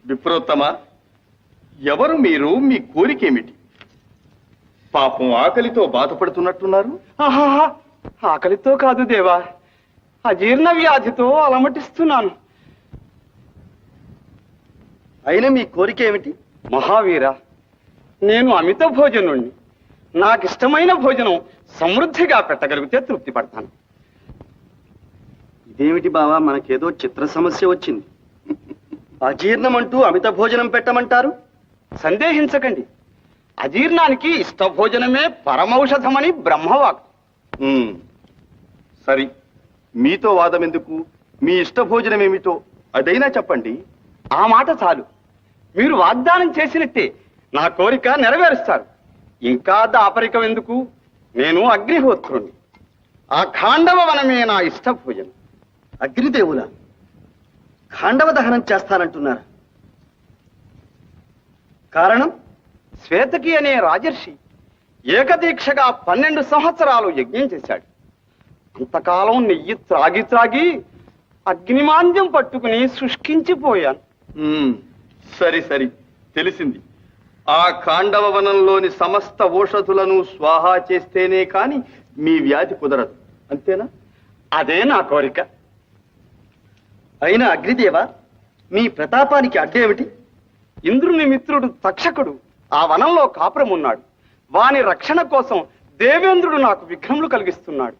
విప్రోత్తమ, ఎవరు మీరు? మీ కోరికేమిటి? పాపం ఆకలితో బాధపడుతున్నట్టున్నారు. ఆహా, ఆకలితో కాదు దేవా, అజీర్ణ వ్యాధితో అలమటిస్తున్నాను. అయినా మీ కోరిక ఏమిటి? మహావీర, నేను అమిత భోజనుణ్ణి. నాకిష్టమైన భోజనం సమృద్ధిగా పెట్టగలిగితే తృప్తి పడతాను. ఇదేమిటి బావా, మనకేదో చిత్ర సమస్య వచ్చింది. అజీర్ణమంటూ అమిత భోజనం పెట్టమంటారు? సందేహించకండి, అజీర్ణానికి ఇష్ట భోజనమే పరమౌషధమని బ్రహ్మవాక్. సరి, మీతో వాదం ఎందుకు? మీ ఇష్ట భోజనం ఏమిటో అదైనా చెప్పండి. ఆ మాట చాలు. మీరు వాగ్దానం చేసినట్టే నా కోరిక నెరవేరుస్తారు. ఇంకా దాపరికం ఎందుకు? నేను అగ్నిహోత్రుణ్ణి. ఆ ఖాండవ వనమే నా ఇష్ట భోజనం. అగ్నిదేవుల ఖాండవ దహనం చేస్తానంటున్నారు. కారణం? శ్వేతకి అనే రాజర్షి ఏకదీక్షగా 12 సంవత్సరాలు యజ్ఞం చేశాడు. అంతకాలం నెయ్యి త్రాగి త్రాగి అగ్నిమాంద్యం పట్టుకుని శుష్కించిపోయాను. సరి సరి, తెలిసింది. ఆ ఖాండవ వనంలోని సమస్త ఓషధులను స్వాహా చేస్తేనే కాని మీ వ్యాధి కుదరదు, అంతేనా? అదే నా కోరిక. అయినా అగ్నిదేవ, మీ ప్రతాపానికి అడ్డేమిటి? ఇంద్రుని మిత్రుడు తక్షకుడు ఆ వనంలో కాపురం ఉన్నాడు. వాని రక్షణ కోసం దేవేంద్రుడు నాకు విఘ్నములు కలిగిస్తున్నాడు.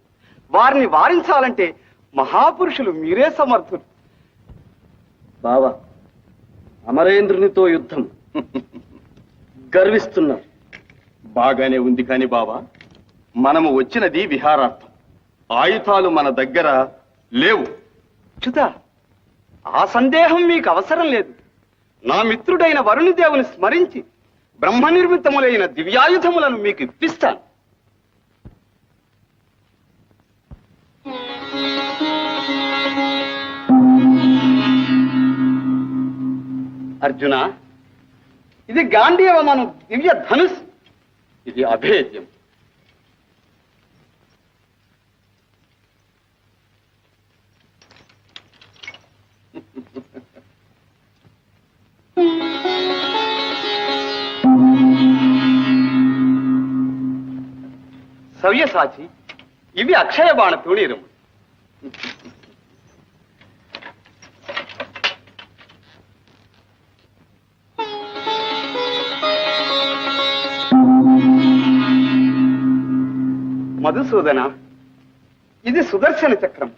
వారిని వారించాలంటే మహాపురుషులు మీరే సమర్థులు. బావా, అమరేంద్రునితో యుద్ధం గర్విస్తున్నారు. బాగానే ఉంది కాని బావా, మనము వచ్చినది విహారార్థం. ఆయుధాలు మన దగ్గర లేవు. చ్యుత, ఆ సందేహం మీకు అవసరం లేదు. నా మిత్రుడైన వరుణదేవుని స్మరించి బ్రహ్మ నిర్మితములైన దివ్యాయుధములను మీకు ఇప్పిస్తాను. అర్జున, ఇది గాంధీవమను దివ్య ధనుస్. ఇది అభేద్యం. సవ్యసాచి, ఇవి అక్షయ బాణ తూణీరము. మధుసూదన, ఇది సుదర్శన చక్రం.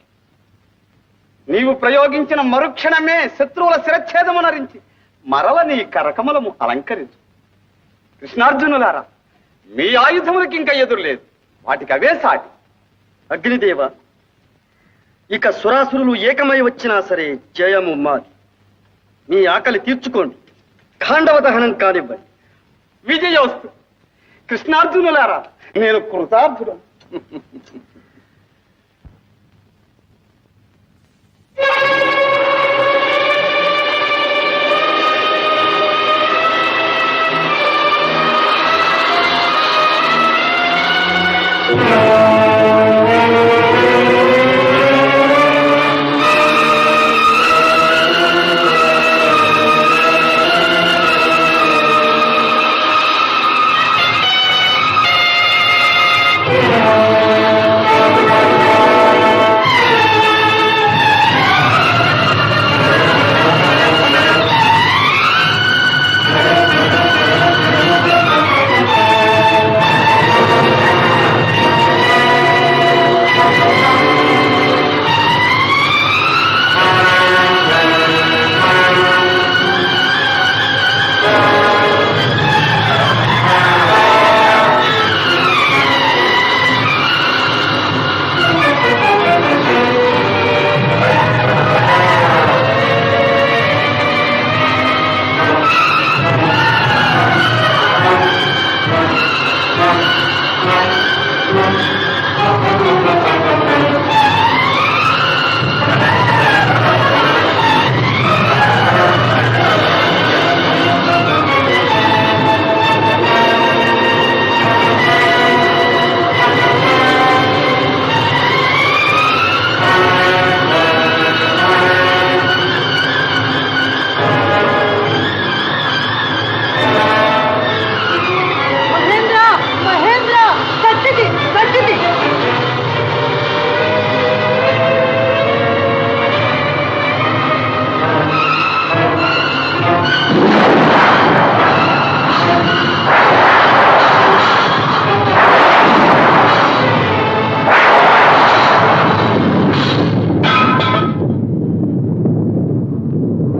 నీవు ప్రయోగించిన మరుక్షణమే శత్రువుల శిరచ్ఛేదమునరించి మరల నీ కరకమలము అలంకరించు. కృష్ణార్జునులారా, మీ ఆయుధములకి ఇంకా ఎదురులేదు, వాటికి అవే సాటి. అగ్నిదేవ, ఇక సురాసురులు ఏకమై వచ్చినా సరే జయము మాది. మీ ఆకలి తీర్చుకోండి, ఖాండవ దహనం కానివ్వండి. విజయోస్తు. కృష్ణార్జునులారా, నేను కృతార్థుడు.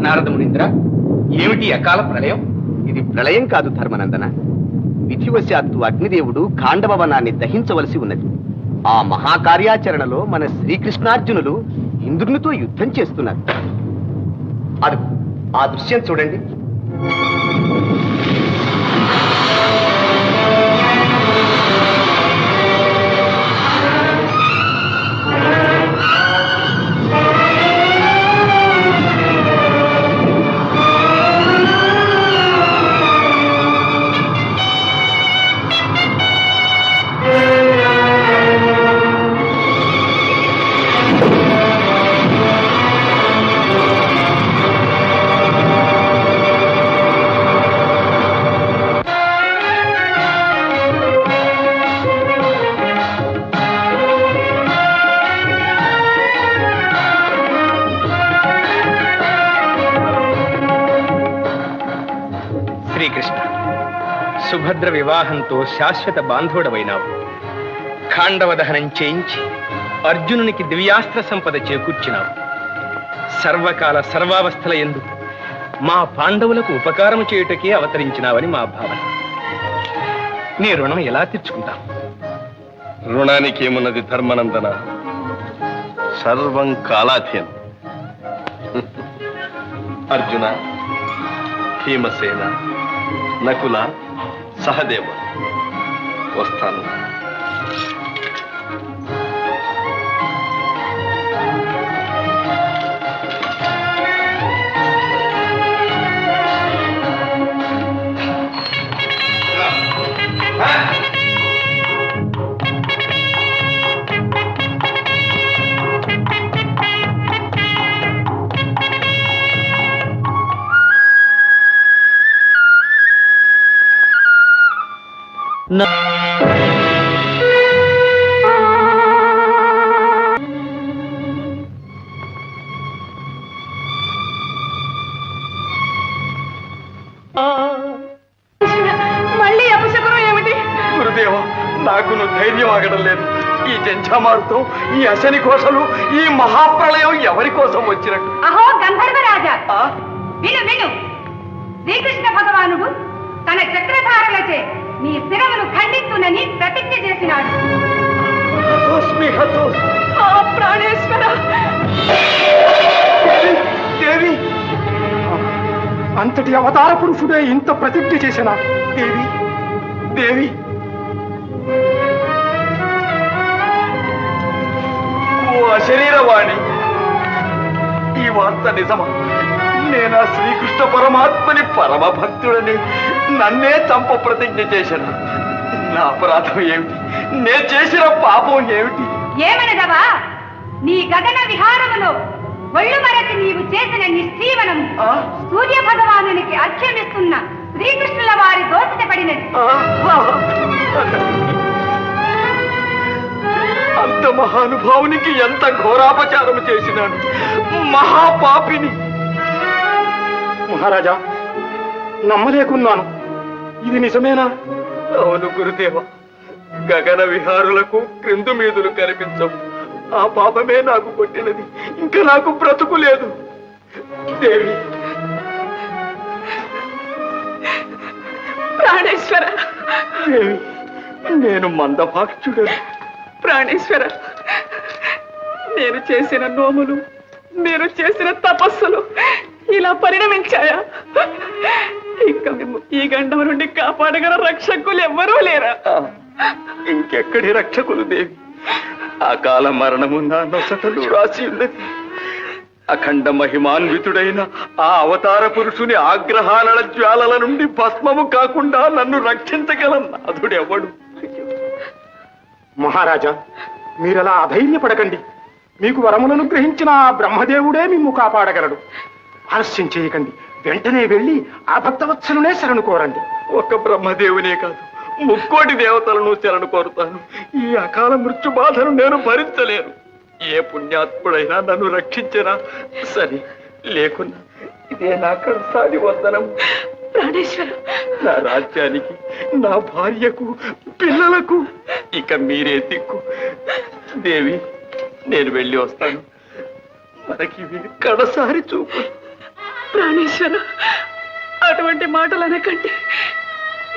నారదమునింద్ర, ఏమిటి అకాల ప్రళయం? ఇది ప్రళయం కాదు ధర్మనందన. విధివశాత్తు అగ్నిదేవుడు ఖాండవ వనాన్ని దహించవలసి ఉన్నది. ఆ మహాకార్యాచరణలో మన శ్రీకృష్ణార్జునులు ఇంద్రునితో యుద్ధం చేస్తున్నారు. అది ఆ దృశ్యం చూడండి. శ్రీకృష్ణ, సుభద్ర వివాహంతో శాశ్వత బాంధవుడవైనావు. ఖాండవ దహనం చేయించి అర్జునునికి దివ్యాస్త్ర సంపద చేకూర్చినావు. సర్వకాల సర్వావస్థల యందు మా పాండవులకు ఉపకారం చేయుటకే అవతరించినావని మా భావన. నీ రుణం ఎలా తీర్చుకుంటాం? రుణానికి ఏమున్నది ధర్మనందన, సర్వం కాలాధీనం. అర్జున, భీమసేన, నకుల, సహదేవ, వస్తాను. మళ్ళీ అపశకునం ఏమిటి? గురుదేవ, నాకు ధైర్యం ఆగడం లేదు. ఈ జంఝామారుతో, ఈ అశని కోశలు, ఈ మహాప్రళయం ఎవరి కోసం వచ్చినట్టు? అహో గంధర్వరాజా, విను విను. శ్రీకృష్ణ భగవానుడు తన చక్రధారులచే మీ శిరమును ఖండిస్తునని ప్రతిజ్ఞ చేసినాడు. ప్రాణేశ్వర దేవి, అంతటి అవతార పురుషుడే ఇంత ప్రతిజ్ఞ చేసిన దేవి, దేవి. ఓ అశరీరవాణి, ఈ వార్త నిజమా? నేనా శ్రీకృష్ణ పరమాత్మని పరమ భక్తుడని నన్నే చంప ప్రతిజ్ఞ చేశాను. నా అపరాధం ఏమిటి? నే చేసిన పాపం ఏమిటి? ఏమనదవా? నీ గగన విహారములో ఒళ్ళు మరచి నీవు చేసిన నిశ్చీవనం సూర్య భగవానునికి అర్ఘ్యమిస్తున్న శ్రీకృష్ణుల వారి దోషత పడినది. అంత మహానుభావునికి ఎంత ఘోరాపచారం చేసినాను, మహాపాపిని. మహారాజా, నమ్మలేకున్నాను. ఇది నిజమేనా? అవును గురుదేవ, గగన విహారులకు క్రిందు మీదులు కనిపించవు. ఆ పాపమే నాకు కొట్టినది. ఇంకా నాకు బ్రతుకు లేదు. దేవి, ప్రాణేశ్వర, దేవి, నేను మందభాక్షుడను. ప్రాణేశ్వర, నేను చేసిన నోములు, నేను చేసిన తపస్సులు ఇలా పరిణమించాయా? ఇంకా మేము ఈ గండం నుండి కాపాడగల రక్షకులు ఎవ్వరూ లేరా? ఇంకెక్కడి రక్షకులు దేవి? అకాల మరణము నా నొసటలు రాసి ఉన్నది. అఖండ మహిమాన్వితుడైన ఆ అవతార పురుషుని ఆగ్రహాల జ్వాలల నుండి భస్మము కాకుండా నన్ను రక్షించగల నాథుడెవడు? మహారాజా, మీరలా అధైర్యపడకండి. మీకు వరములను గ్రహించిన ఆ బ్రహ్మదేవుడే మిమ్ము కాపాడగలడు. ఆలస్యం చేయకండి, వెంటనే వెళ్ళి ఆ భక్తవత్సలునే శరణు కోరండి. ఒక్క బ్రహ్మదేవునే కాదు, ముక్కోటి దేవతలను శరణు కోరుతాను. ఈ అకాల మృత్యు బాధను నేను భరించలేను. ఏ పుణ్యాత్ముడైనా నన్ను రక్షించరా సరే, లేకున్నా ఇదే నా కడసారి వందనం. ప్రాణేశ్వర, నా రాజ్యానికి, నా భార్యకు, పిల్లలకు ఇక మీరే దిక్కు. దేవి, నేను వెళ్ళి వస్తాను. మనకి కడసారి చూపు. ప్రాణేశ్వర, అటువంటి మాటలు అనకండి.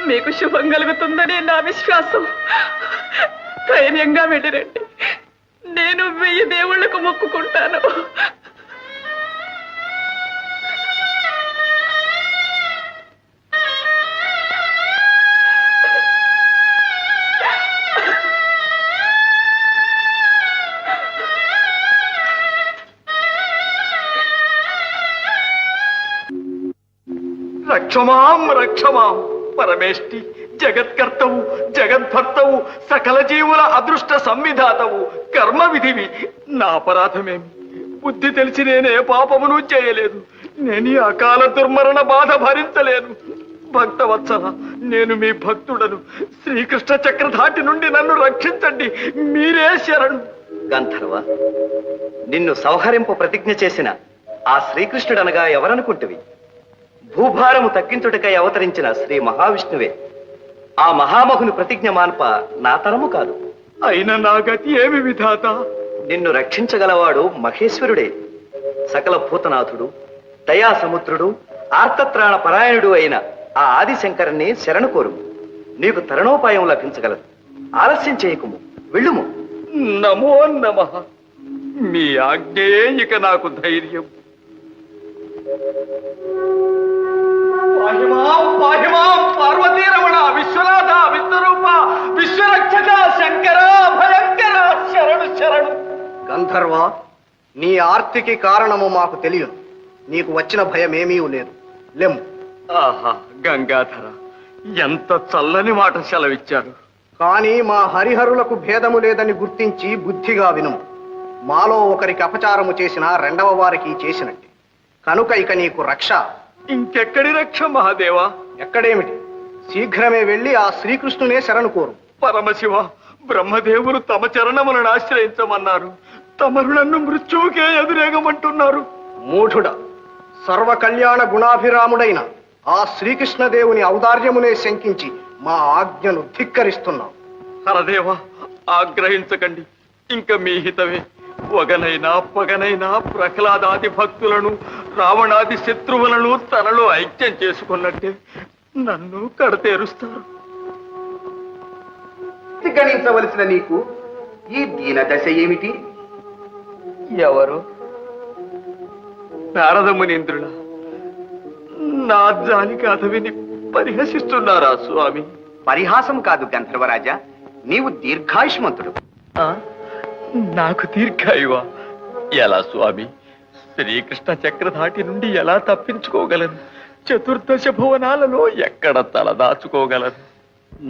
మీకు శుభం కలుగుతుందని నా విశ్వాసం. ధైర్యంగా వెళ్ళిరండి. నేను 1000 దేవుళ్లకు మొక్కుకుంటాను. రక్షమాం రక్షమాం పరమేష్టి, జగత్కర్తవు, జగద్భర్తవు, సకల జీవుల అదృష్ట సంవిధాతవు, కర్మ విధివి. నా అపరాధమేమి? బుద్ధి తెలిసి నేనే పాపమును చేయలేదు. నేను ఈ అకాల దుర్మరణ బాధ భరించలేను. భక్తవత్సల, నేను మీ భక్తుడను. శ్రీకృష్ణ చక్రధాటి నుండి నన్ను రక్షించండి. మీరే శరణు. గంధర్వ, నిన్ను సంహరింపు ప్రతిజ్ఞ చేసిన ఆ శ్రీకృష్ణుడనగా ఎవరనుకుంటువి? భూభారము తగ్గించుటకై అవతరించిన శ్రీ మహావిష్ణువే. ఆ మహామహుని ప్రతిజ్ఞ మాన్ప నా తరము కాదు. అయిన నా గతి ఏమి విధాత? నిన్ను రక్షించగలవాడు మహేశ్వరుడే. సకల భూతనాథుడు, దయాసముద్రుడు, ఆర్తత్రాణ పరాయణుడు అయిన ఆ ఆదిశంకరుని శరణు కోరు. నీకు తరుణోపాయం లభించగలదు. ఆలస్యం చేయకుము. వెళ్ళుము. నమో నమః. మీ ఆజ్ఞే ఇక నాకు ధైర్యం. పాహిమాం పాహిమాం పార్వతీరమణ విశ్వనాథ విశ్వరూప విశ్వరక్షక శంకర భయంకర శరణు శరణు. గంధర్వ, నీ ఆర్తికి కారణము మాకు తెలియదు. నీకు వచ్చిన భయమేమీ లేదు. లెమ్ము. ఆహా గంగాధర, ఎంత చల్లని మాట సెలవిచ్చారు. కానీ మా హరిహరులకు భేదము లేదని గుర్తించి బుద్ధిగా వినుము. మాలో ఒకరికి అపచారము చేసిన రెండవ వారికి చేసినట్టే. కనుక ఇక నీకు రక్ష. ఇంకెక్కడి రక్ష మహాదేవా? ఎక్కడేమిటి, శీఘ్రమే వెళ్ళి ఆ శ్రీకృష్ణునే శరణు కోరు. పరమశివ, బ్రహ్మదేవులు తమ చరణములను ఆశ్రయించమన్నారు. తమరు నన్ను మృత్యువుకే ఎదురేగమంటున్నారు. మూఢుడ, సర్వ కళ్యాణ గుణాభిరాముడైన ఆ శ్రీకృష్ణదేవుని ఔదార్యమునే శంకించి మా ఆజ్ఞను ధిక్కరిస్తున్నాం. హరదేవ, ఆగ్రహించకండి. ఇంక మీ హితమే. వగనైనా పగనైనా ప్రహ్లాదాది భక్తులను రావణాది శత్రువులను తనలో ఐక్యం చేసుకున్నట్టే నన్ను కడతేరుస్తారు. గణించవలసిన నీకు ఈ దీన దశ ఏమిటి? ఎవరు? నారదమునీంద్రుల నా జాలికి అతవిని పరిహసిస్తున్నారా స్వామి? పరిహాసం కాదు గంధర్వరాజా, నీవు దీర్ఘాయుష్మంతుడు. నాకు దీర్ఘాయువా? ఎలా స్వామి? శ్రీకృష్ణ చక్రధాటి నుండి ఎలా తప్పించుకోగలను? చతుర్దశ భువనాలలో ఎక్కడ తలదాచుకోగలను?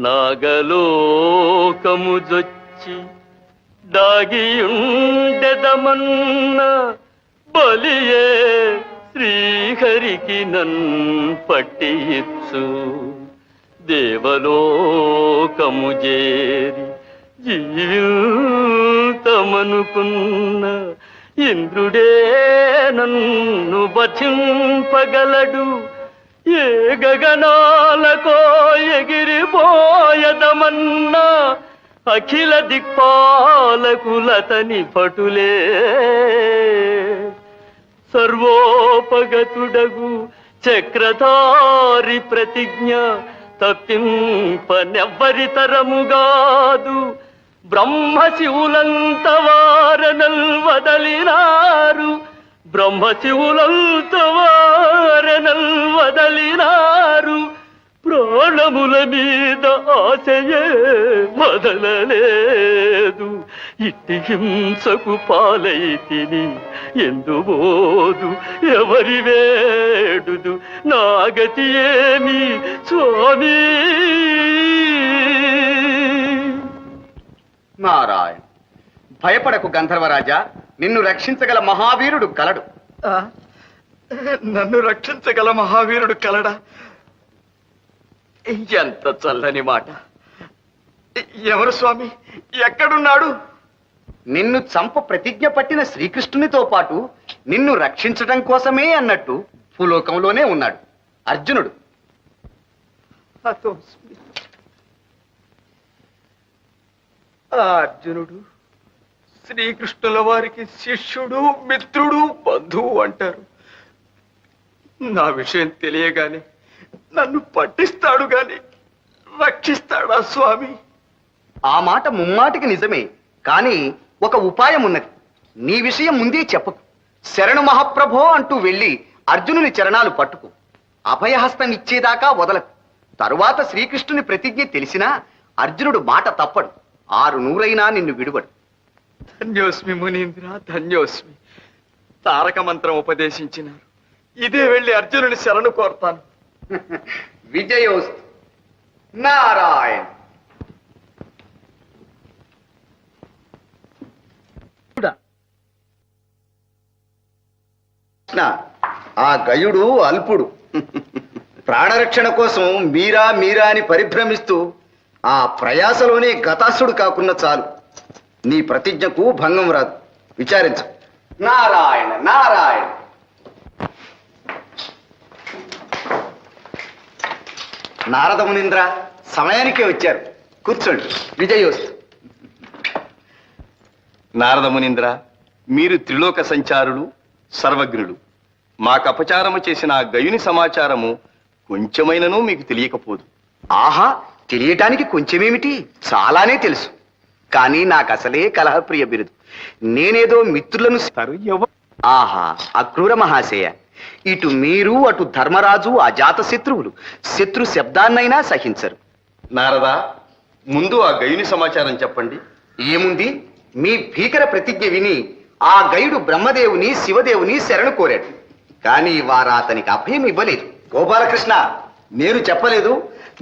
నాగలోకము జొచ్చి దాగియుండెదమన్న బలియే శ్రీహరికి నన్ పట్టియిచ్చు. దేవలోకము చేరి జీవితమనుకున్న ఇంద్రుడే నన్ను బధింపగలడు. ఏ గగనాలకో ఎగిరిపోయదమన్నా అఖిల దిక్పాలకులతని పటులే. సర్వోపగతుడగు చక్రధారి ప్రతిజ్ఞ తప్పింపనెవ్వరితరముగాదు. బ్రహ్మశివులంత వారనల్ వదలినారు. బ్రహ్మశివులంత వారనల్ వదలినారు. ప్రాణముల మీద ఆశయే వదలలేదు. ఇట్టి హింసకు పాలైతిని ఎందుబోదు ఎవరి వేడుదు. నాగతి ఏమి స్వామి? నారాయణ, భయపడకు గంధర్వరాజా, నిన్ను రక్షించగల మహావీరుడు కలడు. నన్ను రక్షించగల మహావీరుడు కలడా? ఎంత చల్లని మాట. ఎవరు స్వామి? ఎక్కడున్నాడు? నిన్ను చంప ప్రతిజ్ఞ పట్టిన శ్రీకృష్ణునితో పాటు నిన్ను రక్షించటం కోసమే అన్నట్టు భూలోకంలోనే ఉన్నాడు అర్జునుడు. ఆ అర్జునుడు శ్రీకృష్ణుల వారికి శిష్యుడు, మిత్రుడు, బంధువు అంటారు. నా విషయం తెలియగానే నన్ను పట్టిస్తాడు గాని రక్షిస్తాడా స్వామి? ఆ మాట ముమ్మాటికి నిజమే, కానీ ఒక ఉపాయం ఉన్నది. నీ విషయం ముందే చెప్పకు. శరణు మహాప్రభో అంటూ వెళ్ళి అర్జునుని చరణాలు పట్టుకు. అభయహస్తం ఇచ్చేదాకా వదలకు. తరువాత శ్రీకృష్ణుని ప్రతిజ్ఞ తెలిసినా అర్జునుడు మాట తప్పడు. 600 నిన్ను విడువడు. ధన్యోస్మి మునీంద్ర, ధన్యోస్మి. తారక మంత్రం ఉపదేశించినారు. ఇదే వెళ్ళి అర్జునుని శరణు కోరతాను. విజయోస్తు. నారాయణ. ఆ గయుడు అల్పుడు. ప్రాణరక్షణ కోసం మీరా మీరా అని పరిభ్రమిస్తూ ఆ ప్రయాసలోనే గతాసుడు కాకున్న చాలు. నీ ప్రతిజ్ఞకు భంగం రాదు. విచారించు. నారాయణ నారాయణ. నారద మునీంద్ర సమయానికే వచ్చారు. కూర్చోండి. విజయోస్తు. నారద మునీంద్ర, మీరు త్రిలోక సంచారులు, సర్వజ్ఞులు. మాకు అపచారము చేసిన ఆ గయుని సమాచారము కొంచెమైనను మీకు తెలియకపోదు. ఆహా, తెలియటానికి కొంచెమేమిటి, చాలానే తెలుసు. కానీ నాకు అసలే కలహప్రియ బిరుదు. నేనేదో మిత్రులను ఆహా అక్రూర మహాశయ, ఇటు మీరు అటు ధర్మరాజు అజాత శత్రువులు, శత్రు శబ్దాన్నైనా సహించరు. నారదా, ముందు ఆ గయుని సమాచారం చెప్పండి. ఏముంది, మీ భీకర ప్రతిజ్ఞ విని ఆ గయుడు బ్రహ్మదేవుని శివదేవుని శరణు కోరాడు. కానీ వారు అతనికి అభయం ఇవ్వలేదు. గోపాలకృష్ణ, నేను చెప్పలేదు,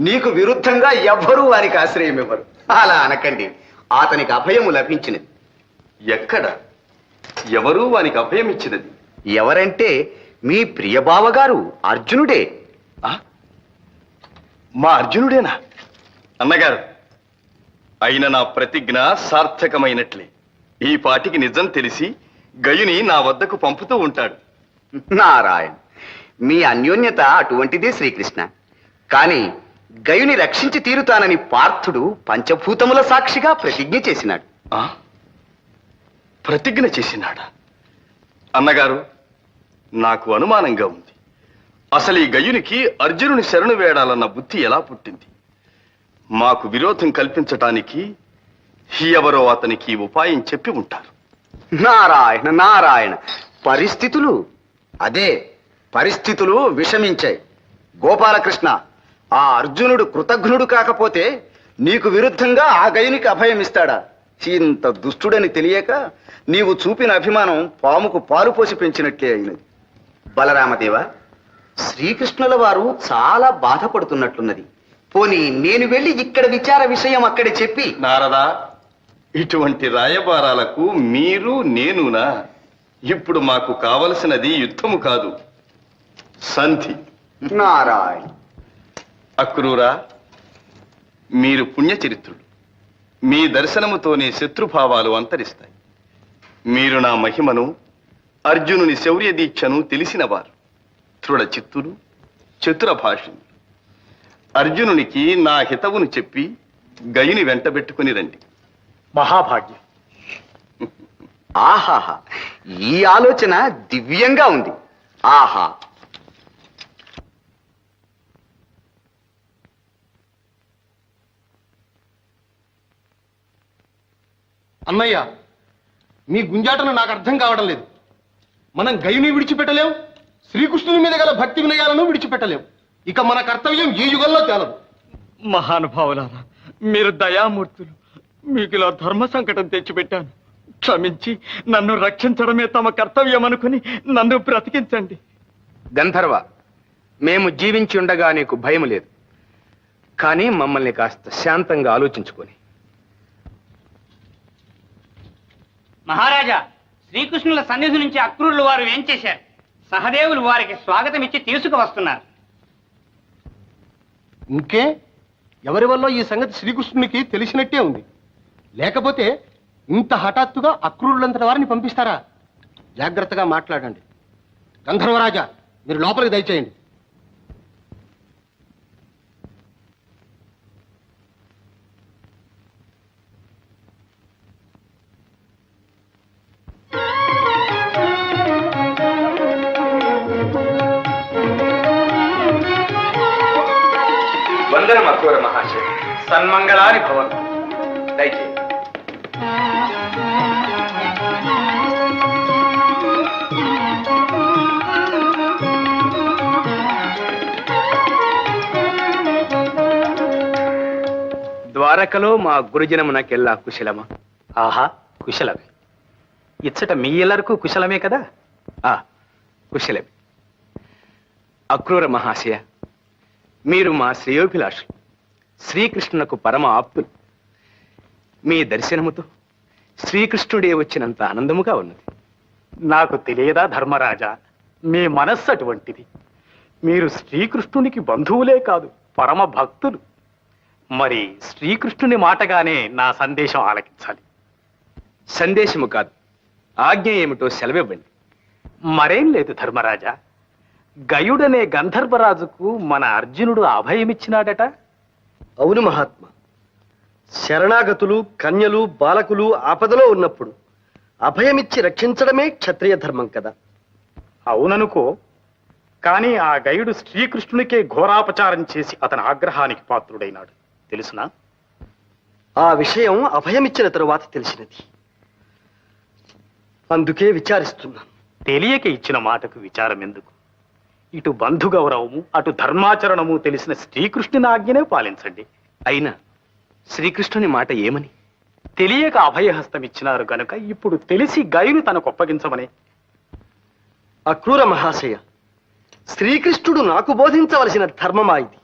నీకు విరుద్ధంగా ఎవ్వరూ వారికి ఆశ్రయం ఇవ్వరు. అలా అనకండి, అతనికి అభయము లభించినది. ఎక్కడ? ఎవరు వానికి అభయం ఇచ్చినది? ఎవరంటే మీ ప్రియబావగారు అర్జునుడే. మా అర్జునుడేనా? అన్నగారు, అయిన నా ప్రతిజ్ఞ సార్థకమైనట్లే. ఈ పాటికి నిజం తెలిసి గయుని నా వద్దకు పంపుతూ ఉంటాడు. నారాయణ, మీ అన్యోన్యత అటువంటిదే శ్రీకృష్ణ. కాని గయుని రక్షించి తీరుతానని పార్థుడు పంచభూతముల సాక్షిగా ప్రతిజ్ఞ చేసినాడు. ప్రతిజ్ఞ చేసినాడా? అన్నగారు, నాకు అనుమానంగా ఉంది. అసలు ఈ గయునికి అర్జునుని శరణు వేడాలన్న బుద్ధి ఎలా పుట్టింది? మాకు విరోధం కల్పించటానికి ఎవరో అతనికి ఉపాయం చెప్పి ఉంటారు. నారాయణ నారాయణ, పరిస్థితులు పరిస్థితులు విషమించాయి. గోపాలకృష్ణ, ఆ అర్జునుడు కృతజ్ఞుడు కాకపోతే నీకు విరుద్ధంగా ఆ గయునికి అభయం ఇస్తాడా? ఇంత దుష్టుడని తెలియక నీవు చూపిన అభిమానం పాముకు పాలు పోసి పెంచినట్లే అయినది. బలరామదేవ, శ్రీకృష్ణుల వారు చాలా బాధపడుతున్నట్లున్నది. పోనీ నేను వెళ్ళి ఇక్కడ విచార విషయం అక్కడే చెప్పి. నారదా, ఇటువంటి రాయబారాలకు మీరు నేనునా? ఇప్పుడు మాకు కావలసినది యుద్ధము కాదు, సంధి. నారాయణ. అక్రూరా, మీరు పుణ్యచరిత్రులు. మీ దర్శనముతోనే శత్రుభావాలు అంతరిస్తాయి. మీరు నా మహిమను, అర్జునుని శౌర్య దీక్షను తెలిసినవారు, దృఢ చిత్తులు, చతుర భాషులు. అర్జునునికి నా హితవును చెప్పి గయుని వెంటబెట్టుకుని రండి. మహాభాగ్యం. ఆహాహా, ఈ ఆలోచన దివ్యంగా ఉంది. ఆహా. అన్నయ్య, మీ గుంజాటను నాకు అర్థం కావడం లేదు. మనం గయుని విడిచిపెట్టలేం, శ్రీకృష్ణుని మీద గల భక్తి వినయాలను విడిచిపెట్టలేం. ఇక మన కర్తవ్యం ఈ యుగంలో తేలదు. మహానుభావులారా, మీరు దయామూర్తులు. మీకు ఇలా ధర్మ సంకటం తెచ్చిపెట్టాను. క్షమించి నన్ను రక్షించడమే తమ కర్తవ్యం అనుకుని నన్ను బ్రతికించండి. గంధర్వ, మేము జీవించి ఉండగా నీకు భయం లేదు. కానీ మమ్మల్ని కాస్త శాంతంగా ఆలోచించుకొని. మహారాజా, శ్రీకృష్ణుల సన్నిధి నుంచి అక్రూరులు వారు ఏం చేశారు? సహదేవులు వారికి స్వాగతం ఇచ్చి తీసుకువస్తున్నారు. ఇంకే, ఎవరి వల్ల ఈ సంగతి శ్రీకృష్ణునికి తెలిసినట్టే ఉంది. లేకపోతే ఇంత హఠాత్తుగా అక్రూరులంతటి వారిని పంపిస్తారా? జాగ్రత్తగా మాట్లాడండి. గంధర్వరాజా, మీరు లోపలికి దయచేయండి. వందనం అక్రూర మహాశయ. సన్మంగళాని భవన్. దయచేయండి. ద్వారకలో మా గురుజనమునకెల్లా కుశలమా? ఆహా, కుశలమే. ఇచ్చట మీ ఎల్లరకు కుశలమే కదా? కుశలమే. అక్రూర మహాశయ, మీరు మా శ్రేయోభిలాషులు, శ్రీకృష్ణునకు పరమ ఆప్తులు. మీ దర్శనముతో శ్రీకృష్ణుడే వచ్చినంత ఆనందముగా ఉన్నది. నాకు తెలియదా ధర్మరాజా, మీ మనస్సు అటువంటిది. మీరు శ్రీకృష్ణునికి బంధువులే కాదు, పరమ భక్తులు. మరి శ్రీకృష్ణుని మాటగానే నా సందేశం ఆలకించాలి. సందేశము కాదు, ఆజ్ఞ ఏమిటో సెలవివ్వండి. మరేం లేదు ధర్మరాజా, గయుడనే గంధర్వరాజుకు మన అర్జునుడు అభయమిచ్చినాడట. అవును మహాత్మ. శరణాగతులు, కన్యలు, బాలకులు ఆపదలో ఉన్నప్పుడు అభయమిచ్చి రక్షించడమే క్షత్రియ ధర్మం కదా. అవుననుకో, కానీ ఆ గయుడు శ్రీకృష్ణునికే ఘోరాపచారం చేసి అతని ఆగ్రహానికి పాత్రుడైనాడు తెలుసునా? ఆ విషయం అభయమిచ్చిన తరువాత తెలిసినది. అందుకే విచారిస్తున్నాను. తెలియక ఇచ్చిన మాటకు విచారం ఎందుకు? ఇటు బంధు గౌరవము అటు ధర్మాచరణము తెలిసిన శ్రీకృష్ణుని ఆజ్ఞనే పాలించండి. అయినా శ్రీకృష్ణుని మాట ఏమని? తెలియక అభయహస్తం ఇచ్చినారు గనుక ఇప్పుడు తెలిసి గయుని తనకు అప్పగించమని. అక్రూర మహాశయ, శ్రీకృష్ణుడు నాకు బోధించవలసిన ధర్మమా ఇది?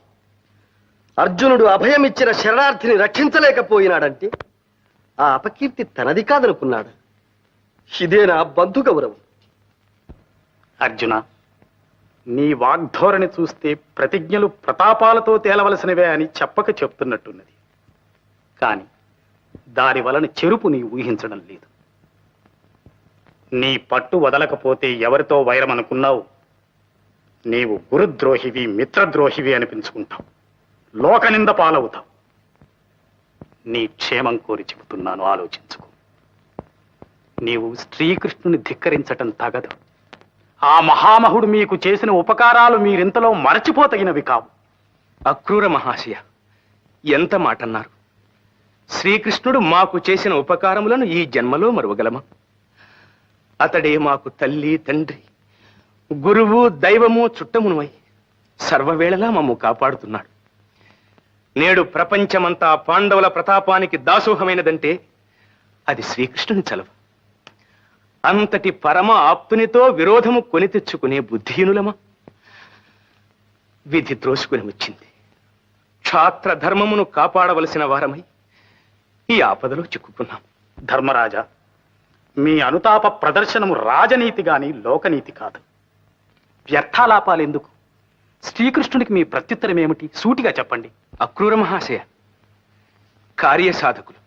అర్జునుడు అభయమిచ్చిన శరణార్థిని రక్షించలేకపోయినాడంటే ఆ అపకీర్తి తనది కాదనుకున్నాడు. ఇదేనా బంధు గౌరవం? అర్జున, నీ వాగ్ధోరణి చూస్తే ప్రతిజ్ఞలు ప్రతాపాలతో తేలవలసినవే అని చెప్పక చెప్తున్నట్టున్నది. కాని దాని వలన చెరుపు నీ ఊహించడం లేదు. నీ పట్టు వదలకపోతే ఎవరితో వైరం అనుకున్నావు? నీవు గురుద్రోహివి మిత్రద్రోహివి అనిపించుకుంటావు, లోకనింద పాలవుతావు. నీ క్షేమం కోరి చెబుతున్నాను, ఆలోచించుకో. నీవు శ్రీకృష్ణుని ధిక్కరించటం తగదు. ఆ మహామహుడు మీకు చేసిన ఉపకారాలు మీరింతలో మరచిపోతగినవి కావు. అక్రూర మహాశయ, ఎంత మాటన్నారు! శ్రీకృష్ణుడు మాకు చేసిన ఉపకారములను ఈ జన్మలో మరువగలమా? అతడే మాకు తల్లి తండ్రి గురువు దైవము చుట్టమునువై సర్వవేళలా మమ్ము కాపాడుతున్నాడు. నేడు ప్రపంచమంతా పాండవుల ప్రతాపానికి దాసోహమైనదంటే అది శ్రీకృష్ణుని చలవ. అంతటి పరమ ఆప్తునితో విరోధము కొని తెచ్చుకునే బుద్ధిహీనులమా? విధి త్రోసుకుని వచ్చింది. క్షాత్ర ధర్మమును కాపాడవలసిన వారమై ఈ ఆపదలో చిక్కుకున్నాం. ధర్మరాజా, మీ అనుతాప ప్రదర్శనము రాజనీతి గాని లోకనీతి కాదు. వ్యర్థాలాపాలెందుకు? శ్రీకృష్ణుడికి మీ ప్రత్యుత్తరం ఏమిటి? సూటిగా చెప్పండి. అక్రూర మహాశయ, కార్యసాధకులు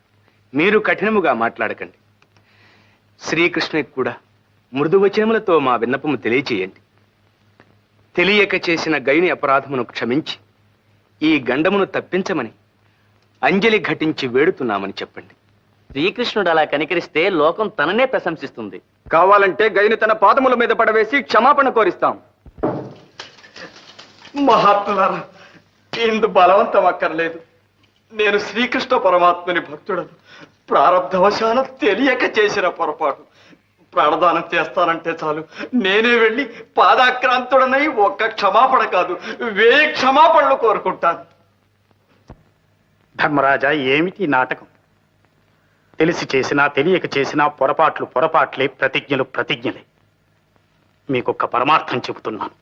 మీరు కఠినముగా మాట్లాడకండి. శ్రీకృష్ణునికి కూడా మృదువచనములతో మా విన్నపము తెలియచేయండి. తెలియక చేసిన గయుని అపరాధమును క్షమించి ఈ గండమును తప్పించమని అంజలి ఘటించి వేడుతున్నామని చెప్పండి. శ్రీకృష్ణుడు అలా కనికరిస్తే లోకం తననే ప్రశంసిస్తుంది. కావాలంటే గయుని తన పాదముల మీద పడవేసి క్షమాపణ కోరిస్తాం. మహాత్ములారా, ఇందు బలవంతం అక్కర్లేదు. నేను శ్రీకృష్ణ పరమాత్మని భక్తుడను. ప్రారబ్ధవశాన తెలియక చేసిన పొరపాటు. ప్రాణదానం చేస్తానంటే చాలు, నేనే వెళ్ళి పాదాక్రాంతుడనై ఒక్క క్షమాపణ కాదు 1000 క్షమాపణలు కోరుకుంటాను. ధర్మరాజా, ఏమిటి నాటకం? తెలిసి చేసినా తెలియక చేసినా పొరపాట్లు పొరపాట్లే, ప్రతిజ్ఞలు ప్రతిజ్ఞలే. మీకొక్క పరమార్థం చెబుతున్నాను.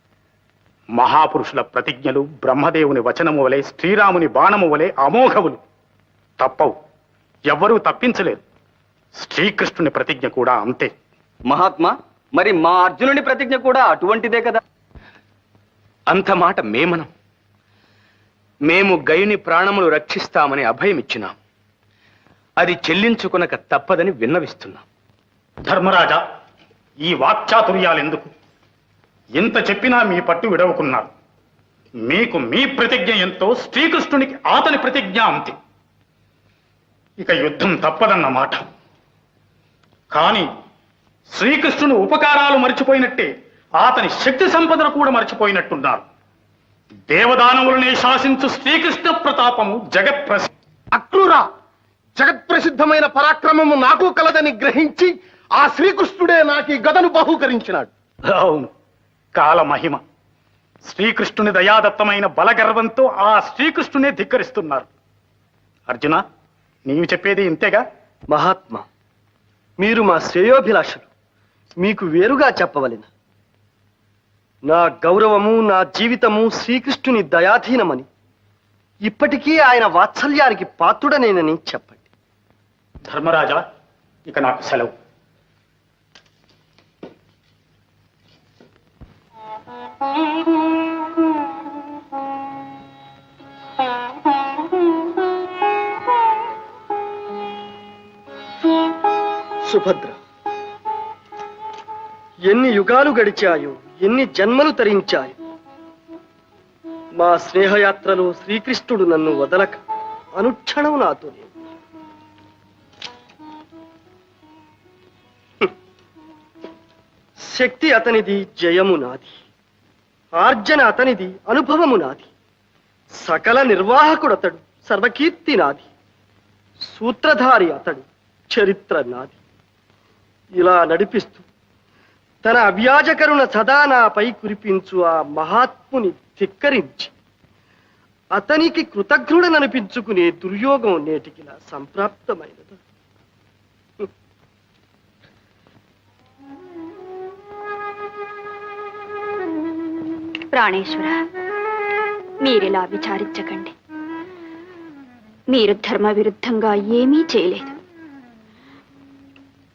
మహాపురుషుల ప్రతిజ్ఞలు బ్రహ్మదేవుని వచనము వలె, శ్రీరాముని బాణము వలె అమోఘవులు, తప్పవు. ఎవ్వరూ తప్పించలేరు. శ్రీకృష్ణుని ప్రతిజ్ఞ కూడా అంతే. మహాత్మా, మరి మా అర్జునుడి ప్రతిజ్ఞ కూడా అటువంటిదే కదా? అంత మాట మేమనం. మేము గయుని ప్రాణములు రక్షిస్తామని అభయమిచ్చినాం. అది చెల్లించుకునక తప్పదని విన్నవిస్తున్నాం. ధర్మరాజా, ఈ వాక్చాతుర్యాలెందుకు? ఎంత చెప్పినా మీ పట్టు విడవకున్నారు. మీకు మీ ప్రతిజ్ఞ ఎంతో, శ్రీకృష్ణునికి అతని ప్రతిజ్ఞ అంతే. ఇక యుద్ధం తప్పదన్నమాట. కానీ శ్రీకృష్ణుని ఉపకారాలు మర్చిపోయినట్టే అతని శక్తి సంపదను కూడా మర్చిపోయినట్టున్నారు. దేవదానవులనే శాసించు శ్రీకృష్ణ ప్రతాపము అక్రూరా, జగత్ప్రసిద్ధమైన పరాక్రమము నాకు కలదని గ్రహించి ఆ శ్రీకృష్ణుడే నాకు ఈ గదను బహూకరించినాడు. అవును, కాల మహిమ. శ్రీకృష్ణుని దయాదత్తమైన బలగర్వంతో ఆ శ్రీకృష్ణునే ధిక్కరిస్తున్నారు. అర్జున, నీవు చెప్పేది ఇంతేగా? మహాత్మా, మీరు మా శ్రేయోభిలాషులు. మీకు వేరుగా చెప్పవలెను. నా గౌరవము నా జీవితము శ్రీకృష్ణుని దయాధీనమని, ఇప్పటికీ ఆయన వాత్సల్యానికి పాత్రుడనేనని చెప్పండి. ధర్మరాజా, ఇక నాకు సెలవు. సుభద్ర, ఎన్ని యుగాలు గడిచాయో, ఎన్ని జన్మలు తరించాయో, మా స్నేహయాత్రలో శ్రీకృష్ణుడు నన్ను వదలక అనుక్షణం నాతోనే. శక్తి అతనిది, జయము నాది. ఆర్జన అతనిది, అనుభవము నాది. సకల నిర్వాహకుడతడు, సర్వకీర్తి నాది. సూత్రధారి అతడు, చరిత్ర నాది. ఇలా నడిపిస్తూ తన అవ్యాజ కరుణ సదా నాపై కురిపించు ఆ మహాత్ముని ధిక్కరించి అతనికి కృతజ్ఞుడననిపించుకునే దుర్యోగం నేటికిలా సంప్రాప్తమైనది. ప్రాణేశ్వర, మీరిలా విచారించకండి. మీరు ధర్మ విరుద్ధంగా ఏమీ చేయలేదు.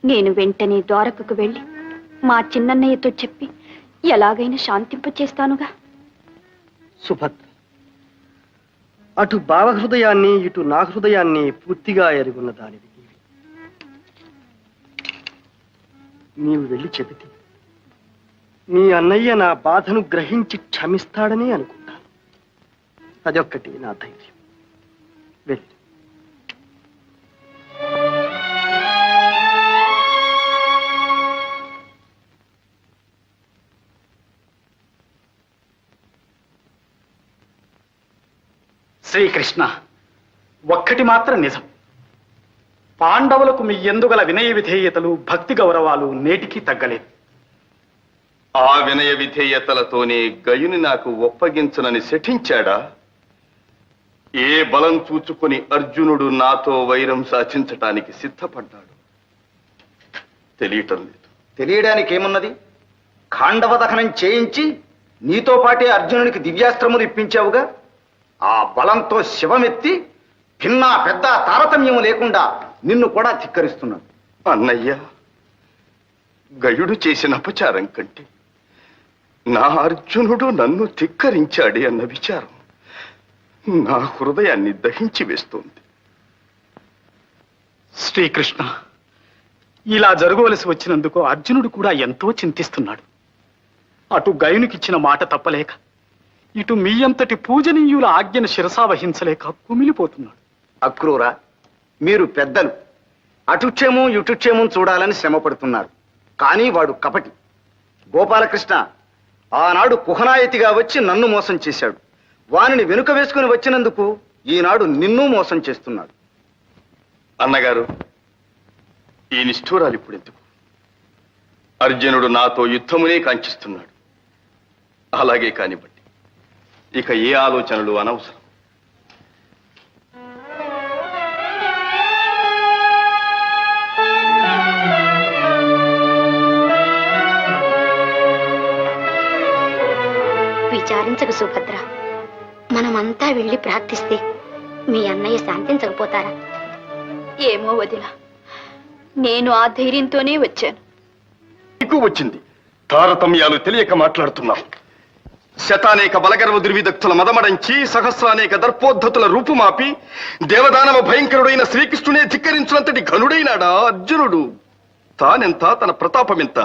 నేను వెంటనే ద్వారకకు వెళ్ళి మా చిన్నన్నయ్యతో చెప్పి ఎలాగైనా శాంతింపచేస్తానుగా. సుభద్ర, అటు భావహృదయాన్ని ఇటు నా హృదయాన్ని పూర్తిగా ఎరుగున్న దానివి నీవు వెళ్ళి చెబితే మీ అన్నయ్య నా బాధను గ్రహించి క్షమిస్తాడని అనుకుంటాను. అదొక్కటి నా ధైర్యం. వెళ్ళి శ్రీకృష్ణ, ఒక్కటి మాత్రం నిజం. పాండవులకు మీ ఎందుగల వినయ విధేయతలు, భక్తి గౌరవాలు నేటికి తగ్గలేదు. ఆ వినయ విధేయతలతోనే గయుని నాకు ఒప్పగించనని శఠించాడా? ఏ బలం చూచుకొని అర్జునుడు నాతో వైరం సాధించటానికి సిద్ధపడ్డాడు? తెలియటం లేదు. తెలియడానికి ఏమున్నది? ఖాండవ దహనం చేయించి నీతో పాటే అర్జునునికి దివ్యాస్త్రములు ఇప్పించావుగా. ఆ బలంతో శివమెత్తి భిన్నా పెద్ద తారతమ్యం లేకుండా నిన్ను కూడా ధిక్కరిస్తున్నాడు. అన్నయ్య, గయుడు చేసిన అపచారం కంటే నా అర్జునుడు నన్ను ధిక్కరించాడే అన్న విచారం నా హృదయాన్ని దహించి వేస్తోంది. శ్రీకృష్ణ, ఇలా జరగవలసి వచ్చినందుకు అర్జునుడు కూడా ఎంతో చింతిస్తున్నాడు. అటు గయునికిచ్చిన మాట తప్పలేక, ఇటు మీ అంతటి పూజనీయుల ఆజ్ఞను శిరసా వహించలేక కుమిలిపోతున్నాడు. అక్రూరా, మీరు పెద్దలు అటుక్షేమం ఇటుక్షేమం చూడాలని శ్రమ పడుతున్నారు. కానీ వాడు కపటి. గోపాలకృష్ణ ఆనాడు కుహనాయతిగా వచ్చి నన్ను మోసం చేశాడు. వానిని వెనుక వేసుకుని వచ్చినందుకు ఈనాడు నిన్ను మోసం చేస్తున్నాడు. అన్నగారు, ఈ నిష్ఠూరాలు ఇప్పుడు ఎందుకు? అర్జునుడు నాతో యుద్ధమునే కాంక్షిస్తున్నాడు. అలాగే కానివ్వండి, ఇక ఏ ఆలోచనలు అనవసరం. విచారించకు సుభద్ర. మనమంతా వెళ్ళి ప్రార్థిస్తే మీ అన్నయ్య శాంతించకపోతారా? ఏమో వదిలా, నేను ఆ ధైర్యంతోనే వచ్చాను. నీకు వచ్చింది. తారతమ్యాలు తెలియక మాట్లాడుతున్నావు. శతానేక బలగర్వ దుర్విదక్తుల మదమడంచి సహస్రానేక దర్పోద్ధతుల రూపుమాపి దేవదానవ భయంకరుడైన శ్రీకృష్ణునే ధిక్కరించినంతటి ఘనుడైనాడా అర్జునుడు? తానెంత, తన ప్రతాపమెంత?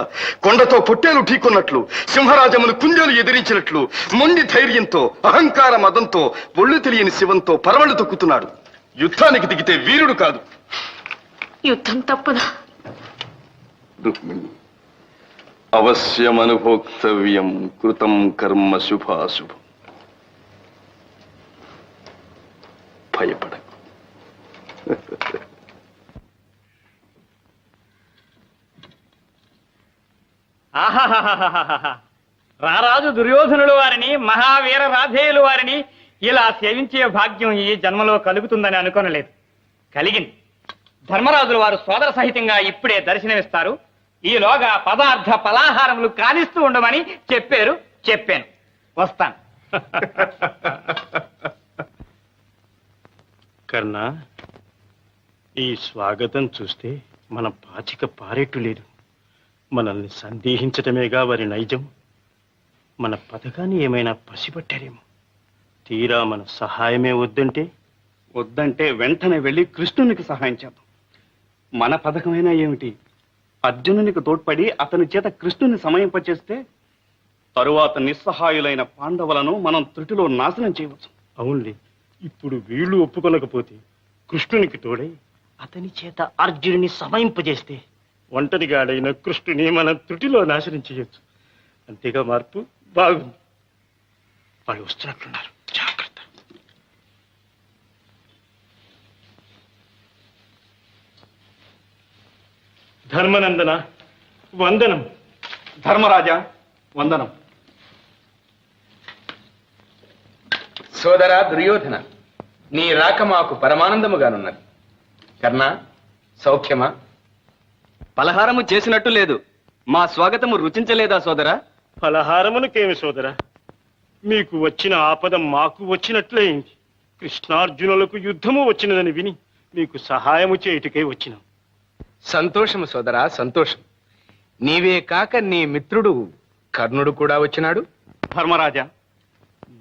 కొండతో పొట్టేలు ఢీకొన్నట్లు, సింహరాజమును కుందేలు ఎదిరించినట్లు మొండి ధైర్యంతో, అహంకార మదంతో, ఒళ్ళు తెలియని శివంతో పరవళ్లు తొక్కుతున్నాడు. యుద్ధానికి దిగితే వీరుడు కాదు. యుద్ధం తప్పదా? రుక్మిణి, అవశ్యమనుభోక్తవ్యం కృతం కర్మ శుభాశుభం. భయపడకు. ఆహాహాహాహాహా. రారాజు దుర్యోధనులు వారిని, మహావీర రాధేయులు వారిని ఇలా సేవించే భాగ్యం ఈ జన్మలో కలుగుతుందని అనుకోనలేదు. కలిగింది. ధర్మరాజులు వారు సోదర సహితంగా ఇప్పుడే దర్శనమిస్తారు. ఈలోగా పదార్థ పలాహారములు కానిస్తూ ఉండమని చెప్పాను. వస్తాను. కర్ణ, ఈ స్వాగతం చూస్తే మన పాచిక పారేట్టు లేదు. మనల్ని సందేహించటమేగా వారి నైజం. మన పథకాన్ని ఏమైనా పసిపట్టారేమో. తీరా మన సహాయమే వద్దంటే వెంటనే వెళ్ళి కృష్ణునికి సహాయం చేద్దాం. మన పథకమైనా ఏమిటి? అర్జునునికి తోడ్పడి అతని చేత కృష్ణుని సమయింపచేస్తే తరువాత నిస్సహాయులైన పాండవులను మనం త్రుటిలో నాశనం చేయవచ్చు. అవునులే, ఇప్పుడు వీళ్ళు ఒప్పుకొనకపోతే కృష్ణునికి తోడై అతని చేత అర్జునుని సమయింపజేస్తే ఒంటరిగాడైన కృష్ణుని మనం త్రుటిలో నాశనం చేయొచ్చు. అంతేగా మార్పు? బాగుంది. వాళ్ళు వస్తున్నట్లున్నారు. జాగ్రత్త. ధర్మనందన వందనం. ధర్మరాజా వందనం. సోదరా దుర్యోధన, నీ రాక మాకు పరమానందముగానున్నది. కర్ణ, సౌఖ్యమా? పలహారము చేసినట్టు లేదు. మా స్వాగతము రుచించలేదా సోదరా? ఫలహారమునకేమి సోదరా, మీకు వచ్చిన ఆపద మాకు వచ్చినట్లయింది. కృష్ణార్జునులకు యుద్ధము వచ్చినదని విని మీకు సహాయము చేయుటకై వచ్చినాం. సంతోషము సోదరా, సంతోషం. నీవే కాక నీ మిత్రుడు కర్ణుడు కూడా వచ్చినాడు. ధర్మరాజా,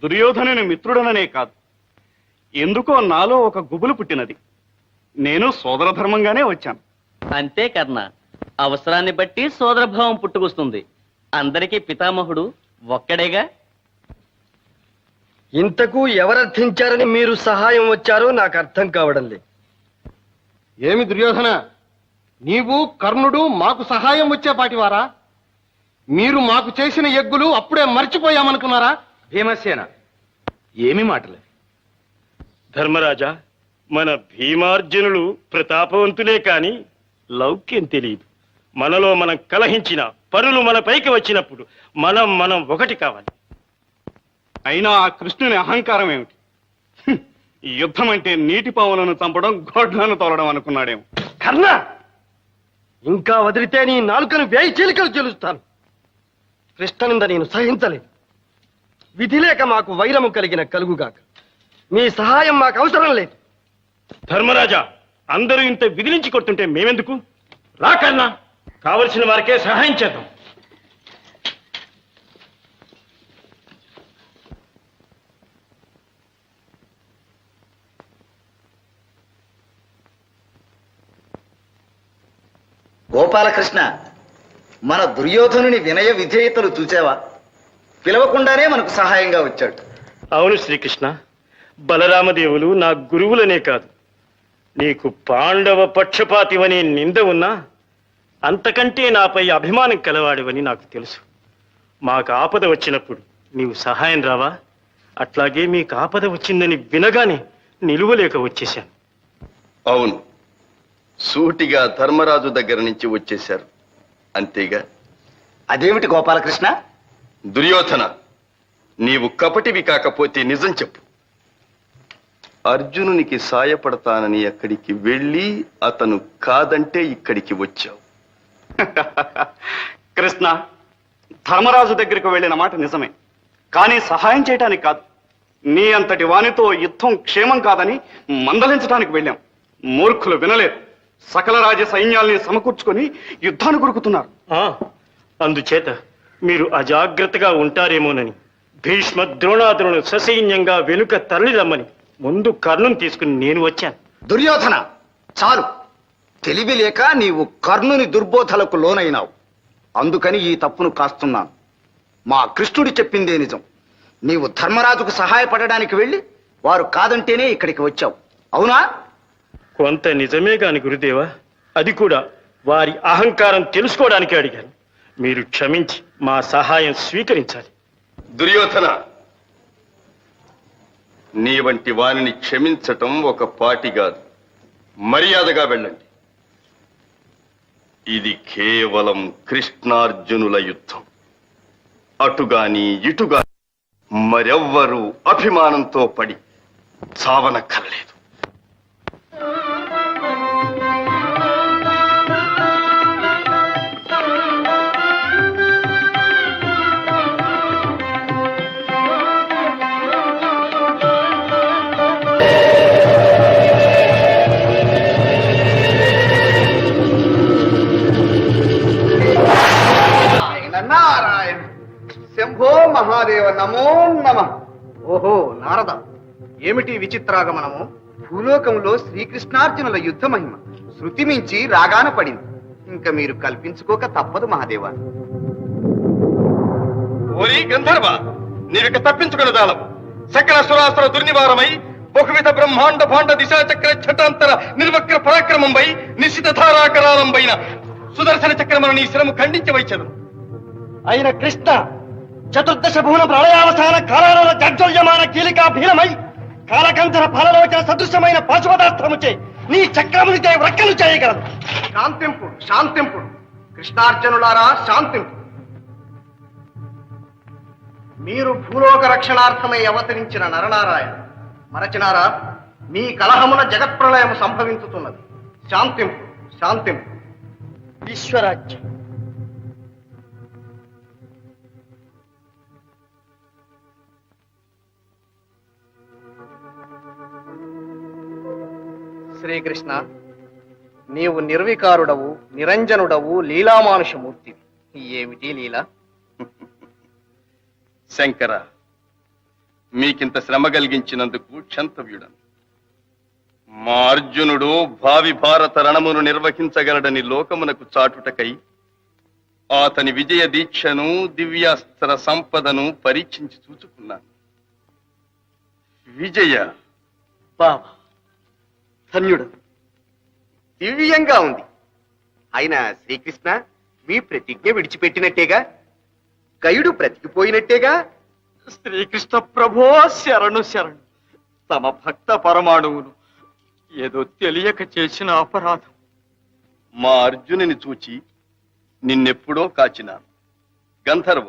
దుర్యోధనుని మిత్రుడననే కాదు, ఎందుకో నాలో ఒక గుబులు పుట్టినది. నేను సోదర ధర్మంగానే వచ్చాను. అంతే కర్ణ, అవసరాన్ని బట్టి సోదరభావం పుట్టుకొస్తుంది. అందరికీ పితామహుడు ఒక్కడేగా. ఇంతకు ఎవరర్థించారని మీరు సహాయం వచ్చారో నాకు అర్థం కావడం లేదు. ఏమి దుర్యోధన, నీవు కర్ణుడు మాకు సహాయం వచ్చేపాటివారా? మీరు మాకు చేసిన యజ్ఞులు అప్పుడే మర్చిపోయామనుకున్నారా? భీమసేన, ఏమి మాటలు? ధర్మరాజా, మన భీమార్జునులు ప్రతాపవంతులే కాని లౌక్యం తెలియదు. మనలో మనం కలహించిన పరులు మన పైకి వచ్చినప్పుడు మనం ఒకటి కావాలి. అయినా ఆ కృష్ణుని అహంకారం ఏమిటి? ఈ యుద్ధం అంటే నీటి పావులను చంపడం, గోడ్లను తోలడం అనుకున్నాడేమో. కర్ణ, ఇంకా వదిలితే నీ నాలుకను వేయి చీలికలు చెలుస్తాను. కృష్ణనింద నేను సహించలేదు. విధి లేక మాకు వైరము కలిగిన కలుగుగాక. మీ సహాయం మాకు అవసరం లేదు. ధర్మరాజా, అందరూ ఇంత విధిలించి కొట్టుంటే మేమెందుకు? రా కర్ణ, కావలసిన వారికే సహాయం చేద్దాం. గోపాలకృష్ణ, మన దుర్యోధనుని వినయ విధేయతలు చూసావా? పిలవకుండానే మనకు సహాయంగా వచ్చాడు. అవును శ్రీకృష్ణ, బలరామదేవులు నా గురువులనే కాదు, నీకు పాండవ పక్షపాతివని నింద ఉన్నా అంతకంటే నాపై అభిమానం కలవాడివని నాకు తెలుసు. మాకు ఆపద వచ్చినప్పుడు నీవు సహాయం రావా? అట్లాగే మీకు ఆపద వచ్చిందని వినగానే నిలువలేక వచ్చేశాను. అవును, సూటిగా ధర్మరాజు దగ్గర నుంచి వచ్చేశారు, అంతేగా? అదేమిటి గోపాలకృష్ణ? దుర్యోధన, నీవు కపటివి కాకపోతే నిజం చెప్పు. అర్జునునికి సాయపడతానని అక్కడికి వెళ్ళి అతను కాదంటే ఇక్కడికి వచ్చావు. కృష్ణ, ధర్మరాజు దగ్గరికి వెళ్ళిన మాట నిజమే, కానీ సహాయం చేయటానికి కాదు. నీ అంతటి వానితో యుద్ధం క్షేమం కాదని మందలించడానికి వెళ్ళాం. మూర్ఖులు వినలేదు. సకల రాజ సైన్యాల్ని సమకూర్చుకొని యుద్ధాన్ని కొరుకుతున్నారు. అందుచేత మీరు అజాగ్రత్తగా ఉంటారేమోనని భీష్మ ద్రోణాదులను ససైన్యంగా వెనుక తరలిరమ్మని ముందు కర్ణుని తీసుకుని నేను వచ్చాను. దుర్యోధన, చాలు. తెలివి లేక నీవు కర్ణుని దుర్బోధలకు లోనైనావు. అందుకని ఈ తప్పును కాస్తున్నాను. మా కృష్ణుడు చెప్పిందే నిజం. నీవు ధర్మరాజుకు సహాయపడడానికి వెళ్ళి వారు కాదంటేనే ఇక్కడికి వచ్చావు, అవునా? కొంత నిజమే కాని గురుదేవా, అది కూడా వారి అహంకారం తెలుసుకోవడానికి అడిగాను. మీరు క్షమించి మా సహాయం స్వీకరించాలి. దుర్యోధన, నీ వంటి వానిని క్షమించటం ఒక పాటి కాదు. మర్యాదగా వెళ్ళండి. ఇది కేవలం కృష్ణార్జునుల యుద్ధం. అటుగాని ఇటుగా మరెవ్వరూ అభిమానంతో పడి చావనక్కర్లేదు. నారాయణ శంభో మహాదేవ, నమో నమ. ఓహో నారద, ఏమిటి విచిత్రాగమనము? భూలోకంలో శ్రీకృష్ణార్జునుల యుద్ధ మహిమ శృతి మించి రాగాన పడింది. ఇంకా మీరు కల్పించుకోక తప్పదు మహాదేవ. ఓరి గంధర్వ, నీవిక తప్పించుకుని దాలవు. సకల సురాసుర దుర్నివారమై బహువిధ బ్రహ్మాండ భాండ దిశాచక్ర ఛటాంతర నిర్వక్ర పరాక్రమంపై నిశ్చిత ధారాకరాలంపైన సుదర్శన చక్రమును నీ శిరము ఖండించి వైచదు. అయిన కృష్ణ, చతుర్దశ భువన ప్రళయావసాన కాలాల జర్జల్యమాన కీలికా భీలమై కాలకంధర ఫలలోచన సదృశమైన పాశుపదాస్త్రముచే నీ చక్రమునికై వ్రక్కలు చేయగలదు. శాంతింపుడు శాంతింపుడు కృష్ణార్జునులారా శాంతింపుడు. మీరు భూలోక రక్షణార్థమై అవతరించిన నరనారాయణ మరచినారా? మీ కలహమున జగత్ప్రళయం సంభవించుతున్నది. శాంతింపుడు శాంతింపుడు. విశ్వరాజ్యం శ్రీకృష్ణ, నీవు నిర్వికారుడవు, నిరంజనుడవు, లీలామానుషమూర్తివి. ఏమిటి లీల? శంకర, మీకింత శ్రమ కలిగించినందుకు క్షంతవ్యుడను. మా అర్జునుడు భావి భారత రణమును నిర్వహించగలడని లోకమునకు చాటుటకై అతని విజయ దీక్షను, దివ్యాస్త్ర సంపదను పరీక్షించి చూచుకున్నాను. విజయ బావా, ధన్యుడు. దివ్యంగా ఉంది. అయినా శ్రీకృష్ణ, మీ ప్రతిజ్ఞ విడిచిపెట్టినట్టేగా? గయుడు బ్రతికిపోయినట్టేగా? శ్రీకృష్ణ ప్రభో శరణు శరణు. తమ భక్త పరమాణువును ఏదో తెలియక చేసిన అపరాధం. మా అర్జునుని చూచి నిన్నెప్పుడో కాచినాను. గంధర్వ,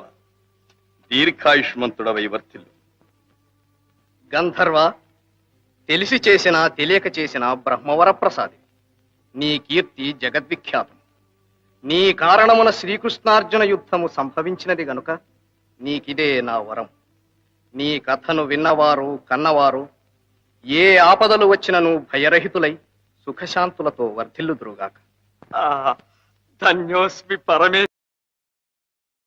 దీర్ఘాయుష్మంతుడవై వర్తిల్లు. గంధర్వ, తెలిసి చేసినా తెలియక చేసినా బ్రహ్మవర ప్రసాది. నీ కీర్తి జగద్విఖ్యాతం. నీ కారణమున శ్రీకృష్ణార్జున యుద్ధము సంభవించినది గనుక నీకిదే నా వరం. నీ కథను విన్నవారు, కన్నవారు ఏ ఆపదలు వచ్చినను భయరహితులై సుఖశాంతులతో వర్ధిల్లుదురుగాక. ధన్యోస్మి పరమే